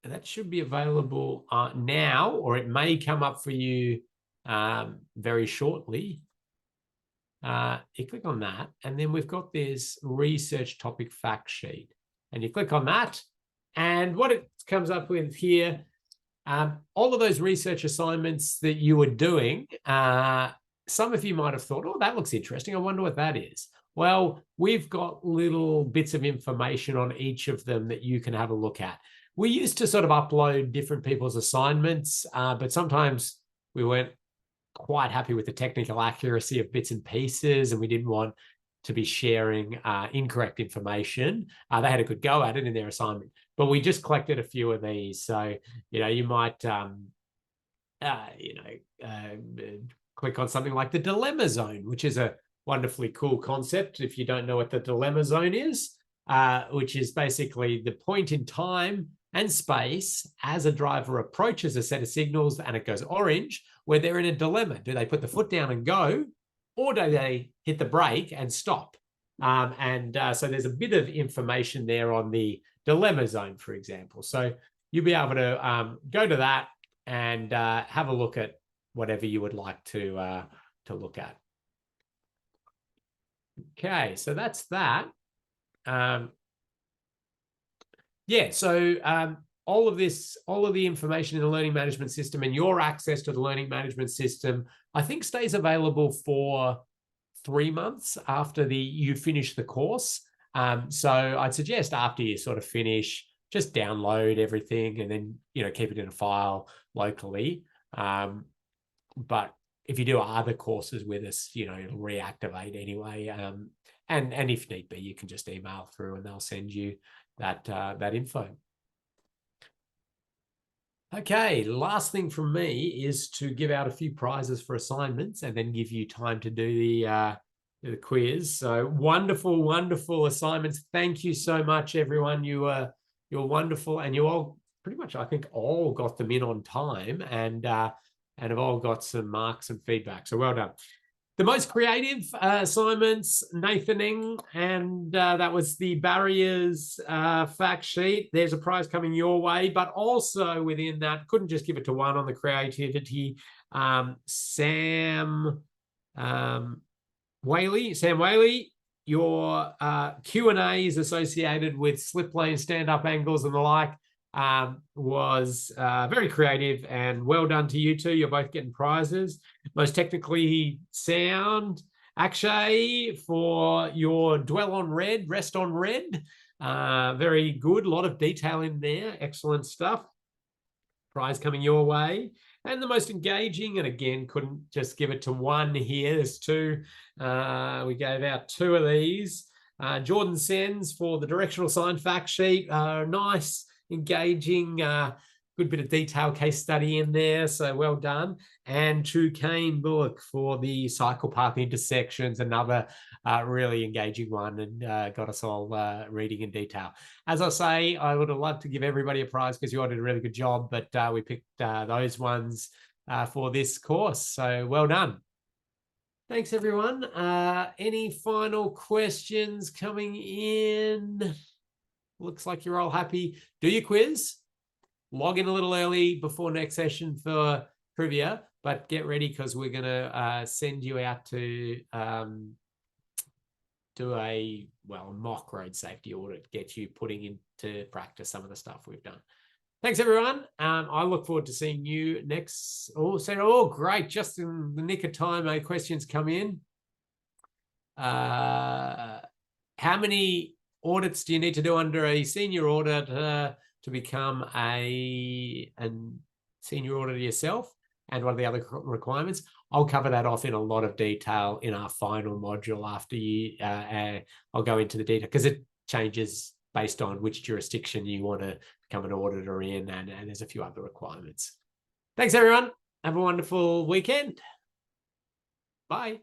that should be available now, or it may come up for you very shortly. You click on that, and then we've got this research topic fact sheet. And you click on that, and what it comes up with here, all of those research assignments that you were doing, some of you might have thought, oh, that looks interesting. I wonder what that is. Well, we've got little bits of information on each of them that you can have a look at. We used to sort of upload different people's assignments, but sometimes we weren't quite happy with the technical accuracy of bits and pieces, and we didn't want to be sharing incorrect information. They had a good go at it in their assignment, but we just collected a few of these. So, you might, click on something like the dilemma zone, which is a wonderfully cool concept. If you don't know what the dilemma zone is, which is basically the point in time and space as a driver approaches a set of signals and it goes orange, where they're in a dilemma. Do they put the foot down and go, or do they hit the brake and stop? So there's a bit of information there on the dilemma zone, for example. So you'll be able to go to that and have a look at whatever you would like to look at. Okay, so that's that. All of the information in the learning management system and your access to the learning management system, I think, stays available for 3 months after you finish the course. So I'd suggest after you sort of finish, just download everything and then, keep it in a file locally. But if you do other courses with us, it'll reactivate anyway. And if need be, you can just email through and they'll send you that info. Okay, last thing from me is to give out a few prizes for assignments and then give you time to do the quiz. So wonderful, wonderful assignments. Thank you so much, everyone. You're wonderful, and you all pretty much, I think, all got them in on time and have all got some marks and feedback. So well done. The most creative assignments, Nathaning, and that was the barriers fact sheet. There's a prize coming your way, but also within that, couldn't just give it to one on the creativity. Sam Whaley, your Q&As associated with slip lane, stand-up angles and the like was very creative, and well done to you two. You're both getting prizes. Most technically sound, Akshay, for your dwell on red, rest on red. Very good. A lot of detail in there. Excellent stuff. Prize coming your way. And the most engaging, and again, couldn't just give it to one here. There's two. We gave out 2 of these. Jordan Sens for the directional sign fact sheet. Nice, engaging, good bit of detail case study in there, so well done. And to Kane Bullock for the cycle path intersections, another really engaging one, and got us all reading in detail. As I say, I would have loved to give everybody a prize because you all did a really good job, but we picked those ones for this course, so well done. Thanks, everyone. Any final questions coming in? Looks like you're all happy. Do your quiz. Log in a little early before next session for trivia, but get ready because we're going to send you out to do a mock road safety audit, get you putting into practice some of the stuff we've done. Thanks, everyone. I look forward to seeing you next. Oh, great. Just in the nick of time, questions come in. How many audits do you need to do under a senior audit to become a senior auditor yourself? And what are the other requirements? I'll cover that off in a lot of detail in our final module after you. I'll go into the detail because it changes based on which jurisdiction you want to become an auditor in, and there's a few other requirements. Thanks, everyone. Have a wonderful weekend. Bye.